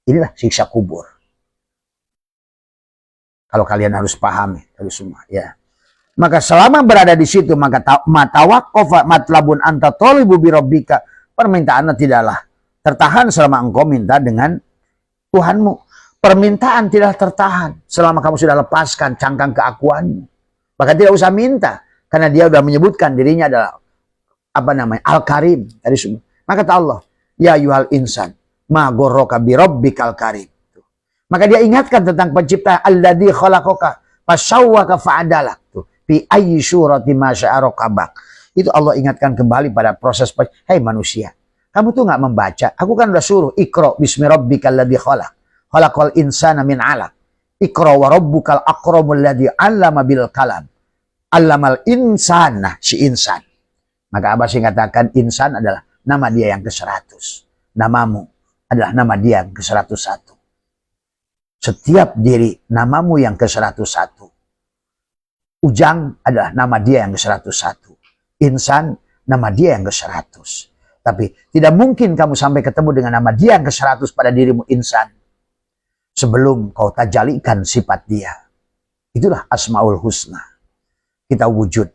S2: Inilah siksa kubur. Kalau kalian harus pahami harus semua ya. Maka selama berada di situ maka matawaqafa matlabun anta talibu bi rabbika, permintaannya tidaklah tertahan selama engkau minta dengan Tuhanmu. Permintaan tidak tertahan selama kamu sudah lepaskan cangkang keakuanmu. Maka tidak usah minta karena dia sudah menyebutkan dirinya adalah Al-Karim dari semua. Maka kata Allah, ya yuhal insan ma ghurraka bi rabbikal karim. Maka dia ingatkan tentang pencipta alladzi khalaqaka fasawwaka fa'adalak. Fi ayyi surati ma syaa rakabak. Itu Allah ingatkan kembali pada proses. Hei manusia, kamu tuh nggak membaca. Aku kan udah suruh Iqra bismi rabbikal ladzi khalaq. Khalaqal insana min 'alaq. Iqra wa rabbukal akramul ladzi 'allama bil kalam. 'Allamal insana, si insan. Maka Abah katakan insan adalah nama dia yang ke-100. Namamu adalah nama dia yang ke-101. Setiap diri namamu yang ke-101. Ujang adalah nama dia yang ke-101. Insan nama dia yang ke-100. Tapi tidak mungkin kamu sampai ketemu dengan nama dia yang ke-100 pada dirimu insan sebelum kau tajalikan sifat dia. Itulah Asmaul Husna. Kita wujud,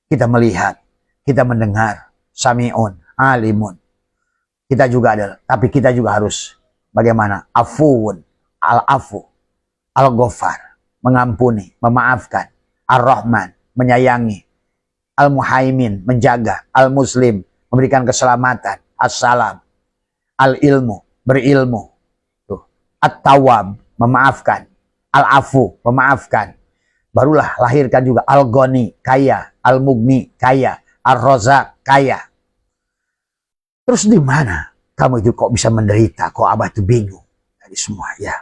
S2: kita melihat, kita mendengar, sami'un, alimun. Kita juga ada, tapi kita juga harus bagaimana? Afuun. Al-Afu, Al-Ghafar, mengampuni, memaafkan, Ar-Rahman, menyayangi, Al-Muhaimin, menjaga, Al-Muslim, memberikan keselamatan, As-Salam, Al-Ilmu, berilmu, At-Tawwab, memaafkan, Al-Afu, memaafkan. Barulah lahirkan juga Al-Ghani, kaya, Al-Mughni, kaya, Ar-Razak, kaya. Terus di mana kamu itu kok bisa menderita? Kok Abah itu bingung? Dari semua ya.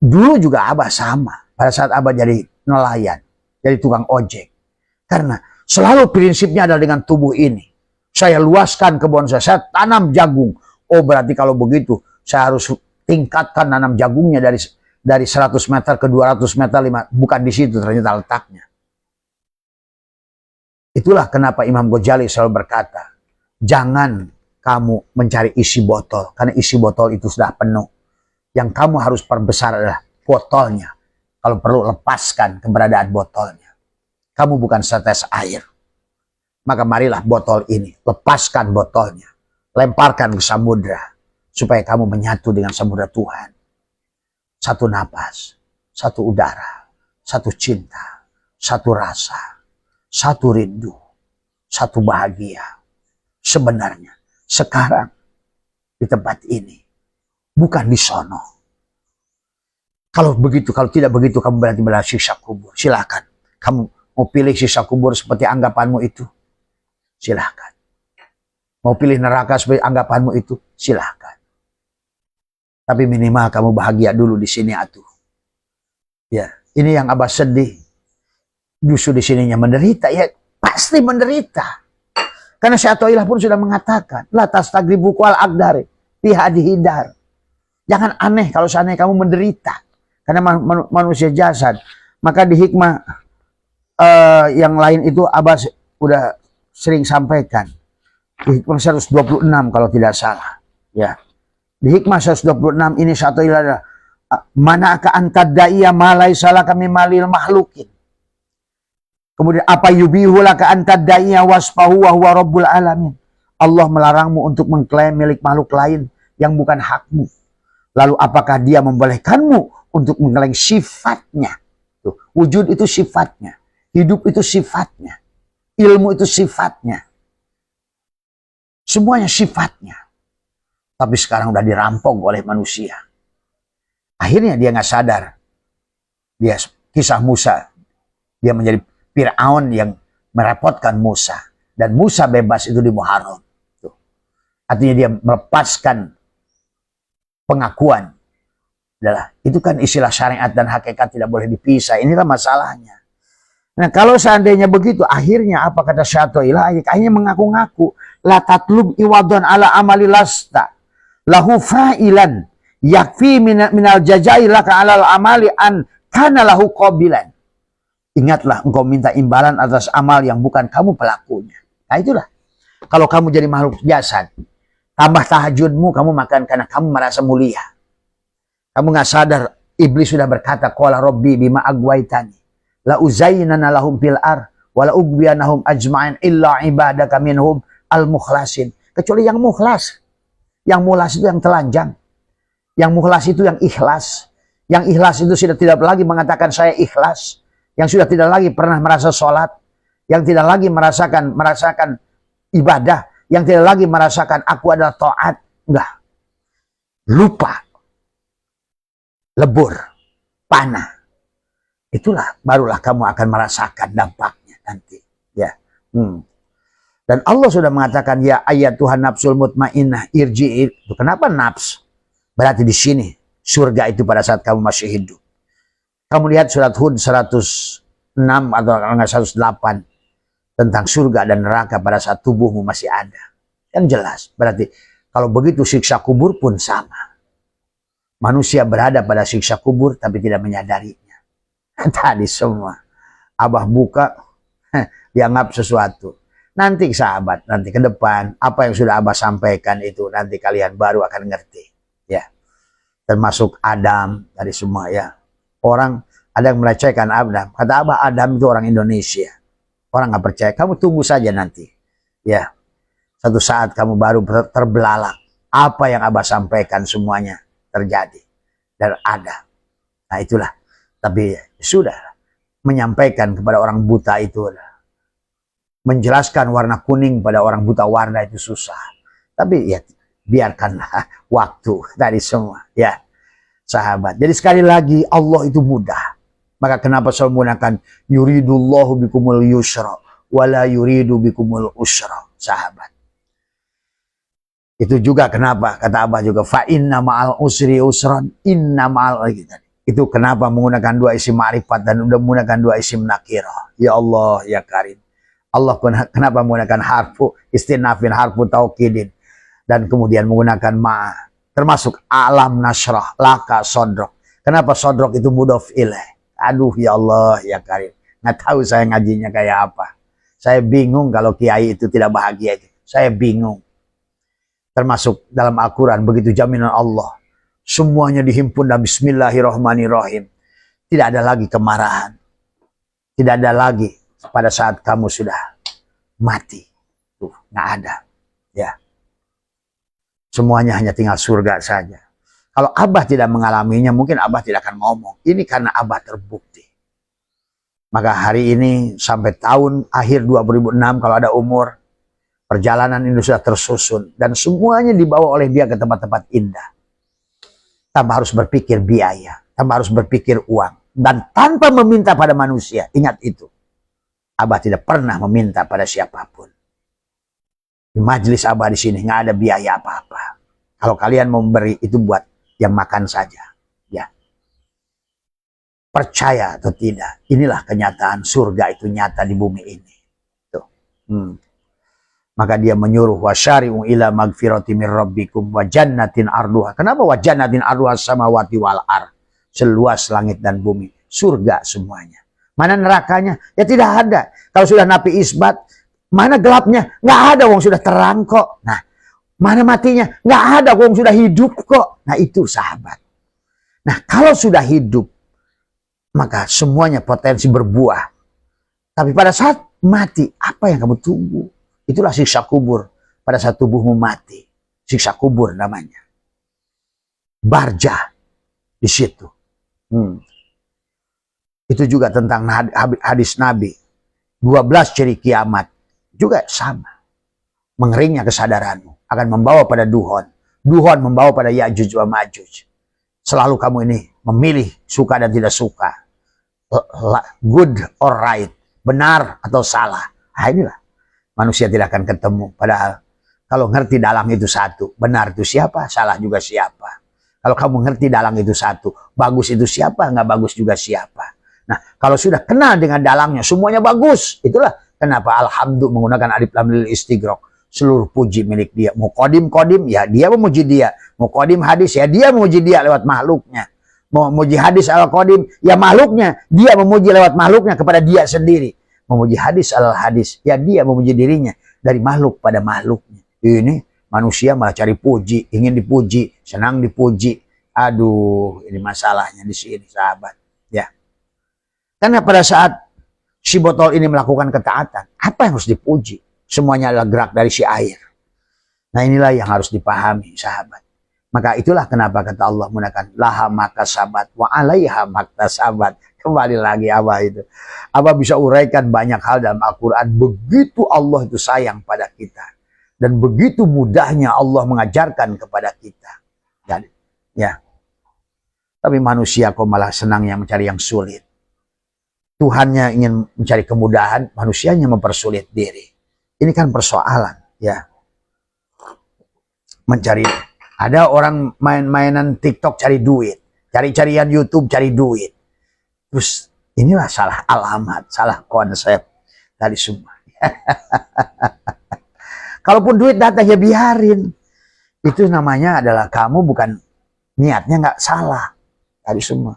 S2: Dulu juga Abah sama. Pada saat Abah jadi nelayan, jadi tukang ojek. Karena selalu prinsipnya adalah dengan tubuh ini. Saya luaskan kebun saya tanam jagung. Oh berarti kalau begitu, saya harus tingkatkan nanam jagungnya dari 100 meter ke 200 meter. Bukan di situ ternyata letaknya. Itulah kenapa Imam Ghazali selalu berkata, jangan kamu mencari isi botol. Karena isi botol itu sudah penuh. Yang kamu harus perbesar adalah botolnya. Kalau perlu lepaskan keberadaan botolnya. Kamu bukan setes air. Maka marilah botol ini. Lepaskan botolnya. Lemparkan ke samudra. Supaya kamu menyatu dengan samudra Tuhan. Satu napas. Satu udara. Satu cinta. Satu rasa. Satu rindu. Satu bahagia. Sebenarnya. Sekarang. Di tempat ini. Bukan di sono. Kalau begitu, kalau tidak begitu, kamu berarti siksa kubur. Silakan. Kamu mau pilih siksa kubur seperti anggapanmu itu? Silakan. Mau pilih neraka seperti anggapanmu itu? Silakan. Tapi minimal kamu bahagia dulu di sini atuh. Ya, ini yang Abah sedih. Justru di sininya menderita. Ya, pasti menderita. Karena Syekh Athaillah pun sudah mengatakan, la tastagribu kual aqdari fiha dihidar. Jangan aneh kalau seandainya kamu menderita. Karena manusia jasad. Maka di hikmah yang lain itu Abah udah sering sampaikan. Di hikmah 126 kalau tidak salah. Ya. Di hikmah 126 ini satu ilah manaka antad da'iya malai salah kami malil mahlukin. Kemudian apa yubihu laka antad da'iya wasfahu wa huwa rabbul alamin. Allah melarangmu untuk mengklaim milik makhluk lain yang bukan hakmu. Lalu apakah dia membolehkanmu untuk mengklaim sifatnya? Tuh, wujud itu sifatnya. Hidup itu sifatnya. Ilmu itu sifatnya. Semuanya sifatnya. Tapi sekarang udah dirampok oleh manusia. Akhirnya dia nggak sadar. Dia kisah Musa. Dia menjadi Fir'aun yang merepotkan Musa. Dan Musa bebas itu di Muharram. Tuh. Artinya dia melepaskan pengakuan. Itu kan istilah syariat dan hakikat tidak boleh dipisah. Inilah masalahnya. Nah kalau seandainya begitu, akhirnya apa kata Syato'ilah? Akhirnya mengaku-ngaku. La tatlub iwadon ala amali lasta. Lahu fa'ilan. Yakfi minal jajai laka alal amali an kana lahu qabilan. Ingatlah engkau minta imbalan atas amal yang bukan kamu pelakunya. Nah itulah. Kalau kamu jadi makhluk jasad. Tambah tahajudmu, kamu makan karena kamu merasa mulia. Kamu nggak sadar. Iblis sudah berkata. Qala rabbi bima agwaitani. La uzayyinana lahum fil ar wa la ugwiyanahum ajma'in illa ibadaka minhum al mukhlasin. Kecuali yang mukhlas. Yang mukhlas itu yang telanjang. Yang mukhlas itu yang ikhlas. Yang ikhlas itu sudah tidak lagi mengatakan saya ikhlas. Yang sudah tidak lagi pernah merasa sholat. Yang tidak lagi merasakan ibadah. Yang tidak lagi merasakan aku adalah taat. Enggak. Lupa. Lebur. Panah. Itulah barulah kamu akan merasakan dampaknya nanti. Ya. Dan Allah sudah mengatakan ya ayat Tuhan nafsul mutmainnah irji'i. Kenapa nafs? Berarti di sini surga itu pada saat kamu masih hidup. Kamu lihat surat Hud 106 atau 108 tentang surga dan neraka pada saat tubuhmu masih ada. Kan jelas. Berarti kalau begitu siksa kubur pun sama. Manusia berada pada siksa kubur tapi tidak menyadarinya. Tadi semua Abah buka dianggap sesuatu. Nanti sahabat, nanti ke depan apa yang sudah Abah sampaikan itu nanti kalian baru akan ngerti. Ya. Termasuk Adam dari semua ya. Orang ada yang melecehkan Adam. Kata Abah Adam itu orang Indonesia. Orang nggak percaya. Kamu tunggu saja nanti. Ya. Satu saat kamu baru terbelalak. Apa yang Abah sampaikan semuanya terjadi. Dan ada. Nah itulah. Tapi sudah menyampaikan kepada orang buta itu. Menjelaskan warna kuning pada orang buta warna itu susah. Tapi ya biarkanlah waktu tadi semua. Ya sahabat. Jadi sekali lagi Allah itu mudah. Maka kenapa saya menggunakan yuridullahu bikumul yusra. Wala yuridu bikumul usra. Sahabat. Itu juga kenapa kata Abah juga. Fa inna ma'al usri usran. Inna ma'al itu kenapa menggunakan dua isim ma'rifat dan udah menggunakan dua isim nakirah. Ya Allah, ya Karim. Allah kenapa menggunakan harfu istinafin, harfu taukidin. Dan kemudian menggunakan ma'a. Termasuk alam nasrah, laka sodrok. Kenapa sodrok itu mudhof ilaih? Aduh ya Allah, ya Karim. Nggak tahu saya ngajinya kayak apa. Saya bingung kalau kiai itu tidak bahagia itu. Saya bingung. Termasuk dalam Al-Quran, begitu jaminan Allah. Semuanya dihimpun dalam Bismillahirrahmanirrahim. Tidak ada lagi kemarahan. Tidak ada lagi pada saat kamu sudah mati. Tuh, nggak ada. Ya. Semuanya hanya tinggal surga saja. Kalau Abah tidak mengalaminya, mungkin Abah tidak akan ngomong. Ini karena Abah terbukti. Maka hari ini sampai tahun akhir 2006 kalau ada umur, perjalanan ini sudah tersusun. Dan semuanya dibawa oleh dia ke tempat-tempat indah. Tanpa harus berpikir biaya, tanpa harus berpikir uang, dan tanpa meminta pada manusia. Ingat itu. Abah tidak pernah meminta pada siapapun. Di majelis Abah di sini nggak ada biaya apa-apa. Kalau kalian mau memberi itu buat yang makan saja. Ya. Percaya atau tidak, inilah kenyataan surga itu nyata di bumi ini. Tuh. Maka dia menyuruh wasyari'u ila magfirati mir rabbikum wa jannatin arduha. Kenapa wa jannatin arduha samawati wal ar? Seluas langit dan bumi. Surga semuanya. Mana nerakanya? Ya tidak ada. Kalau sudah Nabi isbat, Mana gelapnya? Nggak ada, wong sudah terang kok. Nah, mana matinya? Nggak ada, wong sudah hidup kok. Nah, itu sahabat. Nah, kalau sudah hidup, maka semuanya potensi berbuah. Tapi pada saat mati, apa yang kamu tunggu? Itulah siksa kubur. Pada saat tubuhmu mati, siksa kubur namanya. Barja di situ. Itu juga tentang hadis Nabi. 12 ciri kiamat juga sama. Mengeringnya kesadaranmu akan membawa pada duhon. Duhon membawa pada Ya'juj wa Ma'juj. Selalu kamu ini memilih suka dan tidak suka. Good or right. Benar atau salah. Nah, inilah. Manusia tidak akan ketemu. Padahal kalau ngerti dalang itu satu. Benar itu siapa, salah juga siapa. Kalau kamu ngerti dalang itu satu. Bagus itu siapa, nggak bagus juga siapa. Nah, kalau sudah kenal dengan dalangnya, semuanya bagus. Itulah kenapa alhamdulillah menggunakan alif lam lil istighraq. Seluruh puji milik dia. Mau kodim, ya dia memuji dia. Mau kodim hadis, ya dia memuji dia lewat makhluknya. Mau memuji hadis al-kodim, ya makhluknya. Dia memuji lewat makhluknya kepada dia sendiri. Memuji hadis al-hadis, ya dia memuji dirinya. Dari makhluk pada makhluknya. Ini manusia malah cari puji. Ingin dipuji, senang dipuji. Aduh, ini masalahnya di sini sahabat. Ya. Karena pada saat si botol ini melakukan ketaatan, apa yang harus dipuji? Semuanya adalah gerak dari si air. Nah, inilah yang harus dipahami sahabat. Maka itulah kenapa kata Allah menggunakan laha maka sabat wa alaiha makta sabat. Kembali lagi Abah itu. Abah bisa uraikan banyak hal dalam Al-Quran. Begitu Allah itu sayang pada kita. Dan begitu mudahnya Allah mengajarkan kepada kita. Dan, ya. Tapi manusia kok malah senang yang mencari yang sulit. Tuhannya ingin mencari kemudahan, manusianya mempersulit diri. Ini kan persoalan, ya. Mencari, ada orang main-mainan TikTok cari duit, cari-carian YouTube cari duit. Terus inilah salah alamat, salah konsep dari semua. Kalaupun duit datang ya biarin. Itu namanya adalah kamu bukan niatnya nggak salah dari semua.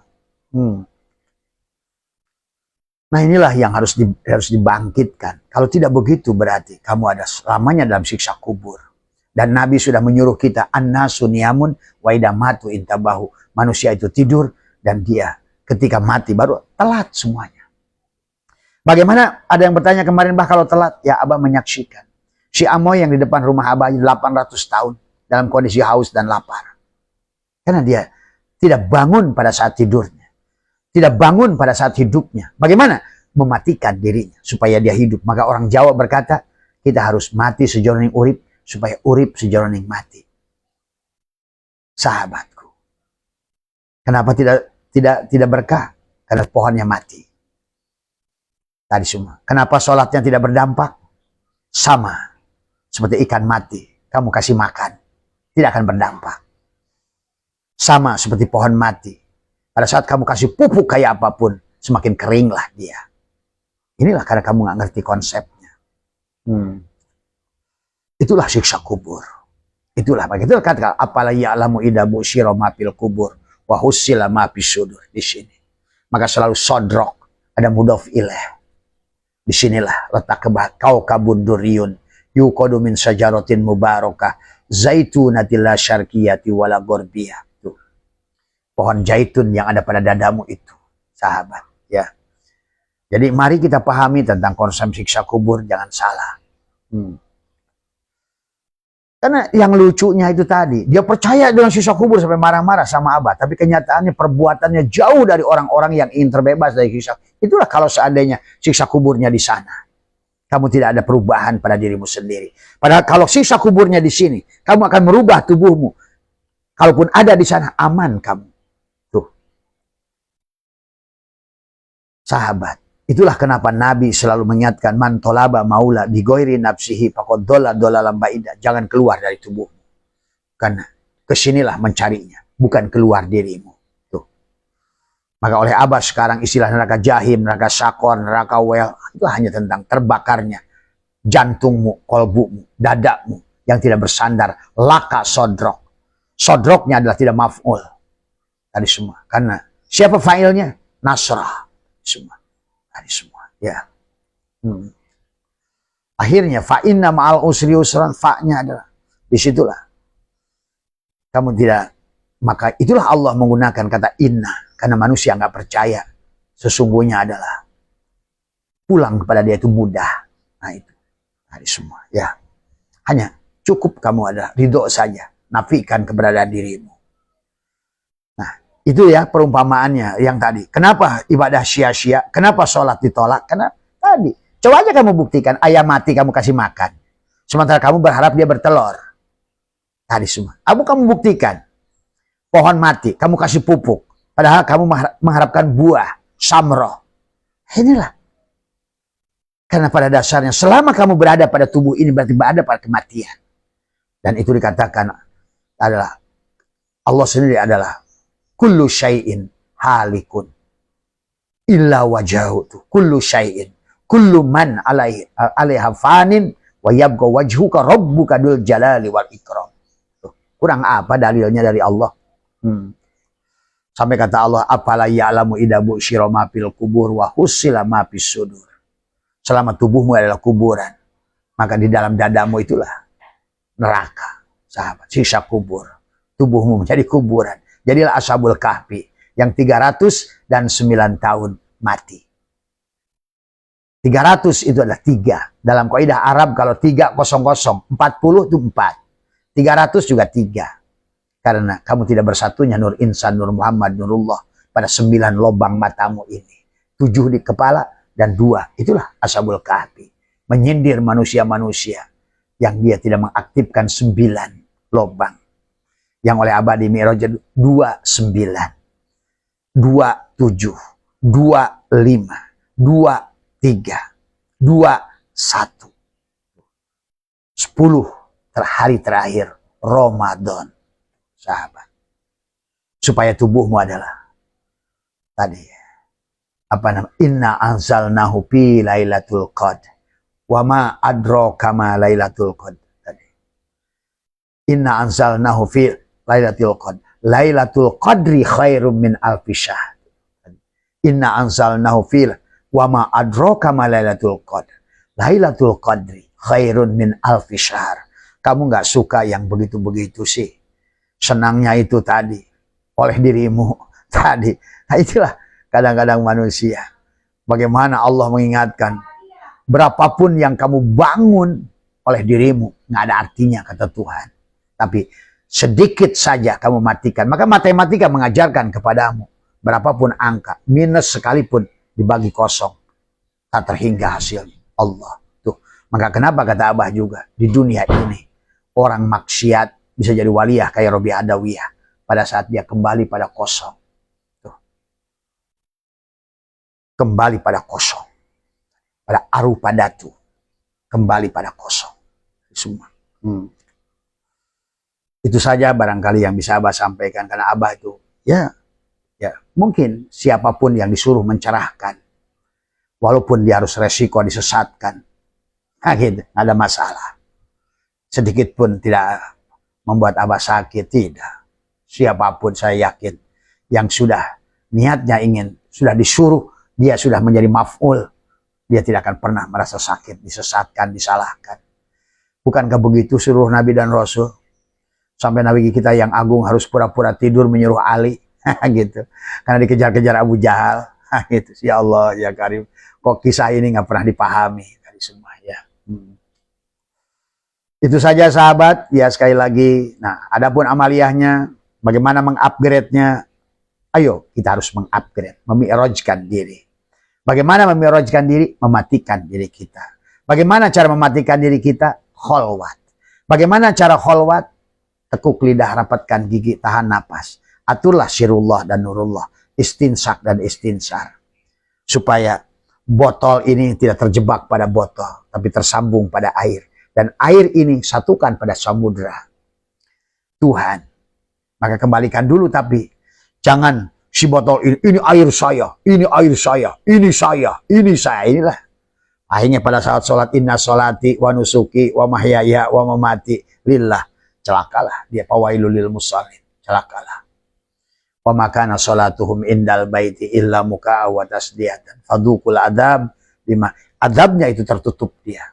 S2: Nah, inilah yang harus dibangkitkan. Kalau tidak begitu berarti kamu ada selamanya dalam siksa kubur. Dan Nabi sudah menyuruh kita annasu niyamun wa idza matu intabahu. Manusia itu tidur dan dia ketika mati baru telat semuanya. Bagaimana ada yang bertanya kemarin, bah kalau telat? Ya, Abah menyaksikan. Si Amoy yang di depan rumah Abah 800 tahun dalam kondisi haus dan lapar. Karena dia tidak bangun pada saat tidurnya. Tidak bangun pada saat hidupnya. Bagaimana? Mematikan dirinya supaya dia hidup. Maka orang Jawa berkata, kita harus mati sejroning urip supaya urip sejroning mati. Sahabatku. Kenapa tidak berkah? Karena pohonnya mati. Tadi semua. Kenapa sholatnya tidak berdampak? Sama. Seperti ikan mati. Kamu kasih makan. Tidak akan berdampak. Sama seperti pohon mati. Pada saat kamu kasih pupuk kayak apapun, semakin keringlah dia. Inilah karena kamu nggak ngerti konsepnya. Itulah siksa kubur. Itulah begitu kata apalagi ya'lamu idabu syiroma fil kubur wa husila ma sudur di sini. Maka selalu sodrok ada mudhof ilaih. Di sinilah letak kau kabun duriyun yuqadu min sajaratin mubarakah zaitunatil la syarqiyati wala gharbiyah. Pohon zaitun yang ada pada dadamu itu, sahabat, ya. Jadi mari kita pahami tentang konsep siksa kubur, jangan salah. Karena yang lucunya itu tadi, dia percaya dengan siksa kubur sampai marah-marah sama Abah, tapi kenyataannya perbuatannya jauh dari orang-orang yang ingin terbebas dari siksa. Itulah kalau seandainya siksa kuburnya di sana, kamu tidak ada perubahan pada dirimu sendiri. Padahal kalau siksa kuburnya di sini, kamu akan merubah tubuhmu. Kalaupun ada di sana, aman kamu. Sahabat, itulah kenapa Nabi selalu mengingatkan man tolaba maula bigoiri nafsihi faqad dhalalan ba'ida. Jangan keluar dari tubuhmu. Karena kesinilah mencarinya, bukan keluar dirimu. Tuh. Maka oleh Abah sekarang istilah neraka jahim, neraka sakor, neraka wel, itu hanya tentang terbakarnya jantungmu, kolbumu, dadamu yang tidak bersandar. Laka sodrok. Sodroknya adalah tidak maf'ul. Tadi semua. Karena siapa failnya? Nasrah. Semua. Tadi semua. Ya. Akhirnya fa inna ma'al usri yusran, fa-nya adalah disitulah kamu tidak, maka itulah Allah menggunakan kata inna karena manusia nggak percaya sesungguhnya adalah pulang kepada dia itu mudah. Nah itu hari semua ya, hanya cukup kamu ada ridho saja, nafikan keberadaan dirimu. Nah itu ya perumpamaannya yang tadi. Kenapa ibadah sia-sia, kenapa sholat ditolak? Karena tadi coba aja kamu buktikan, ayam mati kamu kasih makan, sementara kamu berharap dia bertelur. Tadi semua kamu buktikan, pohon mati kamu kasih pupuk, padahal kamu mengharapkan buah samroh. Inilah karena pada dasarnya selama kamu berada pada tubuh ini berarti berada pada kematian. Dan itu dikatakan adalah Allah sendiri adalah kullu syai'in halikun illa wajahu, kullu syai'in, kullu man alaiha fanin wa yabqa wajhuka rabbuka dzul jalali wal ikram. Kurang apa dalilnya dari Allah? Sampai kata Allah, apala ya'lamu idabu syiroma fil kubur wa husila ma fis sudur. Selama tubuhmu adalah kuburan, maka di dalam dadamu itulah neraka, sahabat, sisa kubur. Tubuhmu menjadi kuburan. Jadilah Ashabul Kahfi yang 309 tahun mati. 300 itu adalah 3. Dalam kaidah Arab kalau 300, 40 itu 4. 300 juga 3. Karena kamu tidak bersatunya Nur Insan, Nur Muhammad, Nurullah pada 9 lubang matamu ini. 7 di kepala dan 2. Itulah Ashabul Kahfi. Menyindir manusia-manusia yang dia tidak mengaktifkan 9 lubang. Yang oleh Abadi Mi'raj 29, 27, 25, 23, 21. 10 hari terakhir Ramadan, sahabat. Supaya tubuhmu adalah tadi apa namanya? Inna anzalnahu fi lailatul qadr. Wa ma adraka ma lailatul qadr. Tadi. Inna anzalnahu fi lailatul qadr. Lailatul qadri khairum min alfi syahr. Inna anzalnahu fi wa ma adraka ma lailatul qadr. Lailatul qadri khairun min alfi syahr. Kamu nggak suka yang begitu-begitu sih. Senangnya itu tadi oleh dirimu tadi. Nah itulah kadang-kadang manusia. Bagaimana Allah mengingatkan, berapapun yang kamu bangun oleh dirimu nggak ada artinya kata Tuhan. Tapi sedikit saja kamu matikan, maka matematika mengajarkan kepadamu berapapun angka minus sekalipun dibagi kosong tak terhingga hasilnya Allah. Tuh, maka kenapa kata Abah juga di dunia ini orang maksiat bisa jadi waliyah kayak Robi Adawiyah pada saat dia kembali pada kosong. Tuh. Kembali pada kosong. Pada arupa datu. Kembali pada kosong. Semua. Itu saja barangkali yang bisa Abah sampaikan. Karena Abah itu ya mungkin siapapun yang disuruh mencerahkan. Walaupun dia harus resiko disesatkan. Nah gitu, ada masalah. Sedikit pun tidak membuat Abah sakit, tidak. Siapapun saya yakin yang sudah niatnya ingin, sudah disuruh, dia sudah menjadi maf'ul, dia tidak akan pernah merasa sakit, disesatkan, disalahkan. Bukankah begitu seluruh Nabi dan Rasul? Sampai Nabi kita yang agung harus pura-pura tidur menyuruh Ali, gitu. Karena dikejar-kejar Abu Jahal, gitu. Ya Allah, ya Karim, kok kisah ini nggak pernah dipahami dari semua ya. Itu saja sahabat, ya sekali lagi. Nah, adapun amaliyahnya, bagaimana mengupgrade-nya? Ayo, kita harus mengupgrade, memi'rajkan diri. Bagaimana memi'rajkan diri? Mematikan diri kita. Bagaimana cara mematikan diri kita? Kholwat. Bagaimana cara kholwat? Tekuk lidah, rapatkan gigi, tahan napas. Aturlah sirullah dan nurullah, istinsak dan istinsar. Supaya botol ini tidak terjebak pada botol, tapi tersambung pada air. Dan air ini satukan pada samudra Tuhan. Maka kembalikan dulu, tapi jangan si botol ini air saya, ini air saya, ini saya, ini saya. Inilah. Akhirnya pada saat sholat, inna sholati wa nusuki wa mahyaya wa mamati lillah. Celakalah dia, fawailul lil musallin. Celakalah. Wa makana sholatuhum indal baiti illa muka'a wa tasdiyatan. Fadukul adab. Adabnya itu tertutup dia.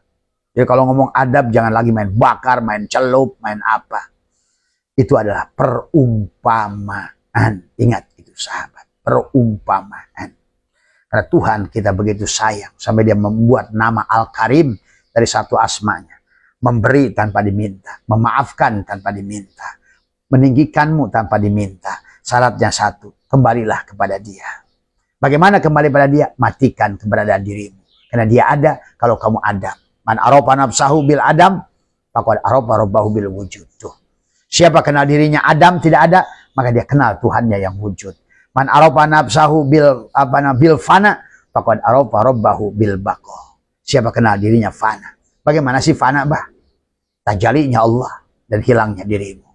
S2: Jadi kalau ngomong adab jangan lagi main bakar, main celup, main apa. Itu adalah perumpamaan. Ingat itu sahabat, perumpamaan. Karena Tuhan kita begitu sayang sampai dia membuat nama Al-Karim dari satu asmanya. Memberi tanpa diminta, memaafkan tanpa diminta, meninggikanmu tanpa diminta. Syaratnya satu, kembalilah kepada dia. Bagaimana kembali pada dia? Matikan keberadaan dirimu. Karena dia ada kalau kamu ada. Man arofa nafsahu bil adam, faqad arofa rabbahu bil wujud. Tuh. Siapa kenal dirinya Adam tidak ada, maka dia kenal Tuhannya yang wujud. Man arofa nafsahu bil fana, faqad arofa rabbahu bil baqa. Siapa kenal dirinya fana. Bagaimana sih fana, bah? Tajalinya Allah dan hilangnya dirimu.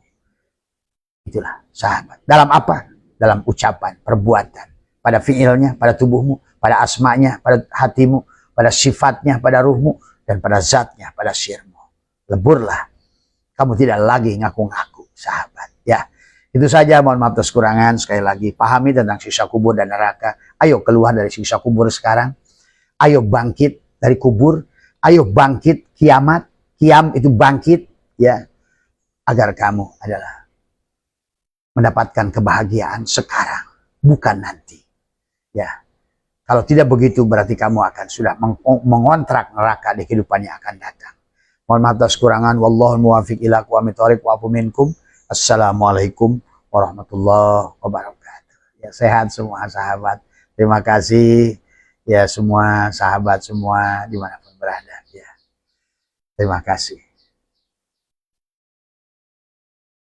S2: Itulah sahabat. Dalam apa? Dalam ucapan, perbuatan, pada fiilnya, pada tubuhmu, pada asmanya, pada hatimu, pada sifatnya, pada ruhmu, dan pada zatnya, pada sirmu. Leburlah. Kamu tidak lagi ngaku-ngaku, sahabat. Ya, itu saja. Mohon maaf atas kekurangan. Sekali lagi, pahami tentang siksa kubur dan neraka. Ayo keluar dari siksa kubur sekarang. Ayo bangkit dari kubur. Ayo bangkit kiamat. Kiam itu bangkit, ya, agar kamu adalah mendapatkan kebahagiaan sekarang, bukan nanti. Ya. Kalau tidak begitu berarti kamu akan sudah mengontrak neraka di kehidupan yang akan datang. Mohon maaf atas kekurangan. Wallahul muwaffiq ila aqwamit thoriq wa afu minkum. Assalamualaikum warahmatullahi wabarakatuh. Ya, sehat semua sahabat. Terima kasih ya semua sahabat semua dimanapun berada. Ya. Terima kasih.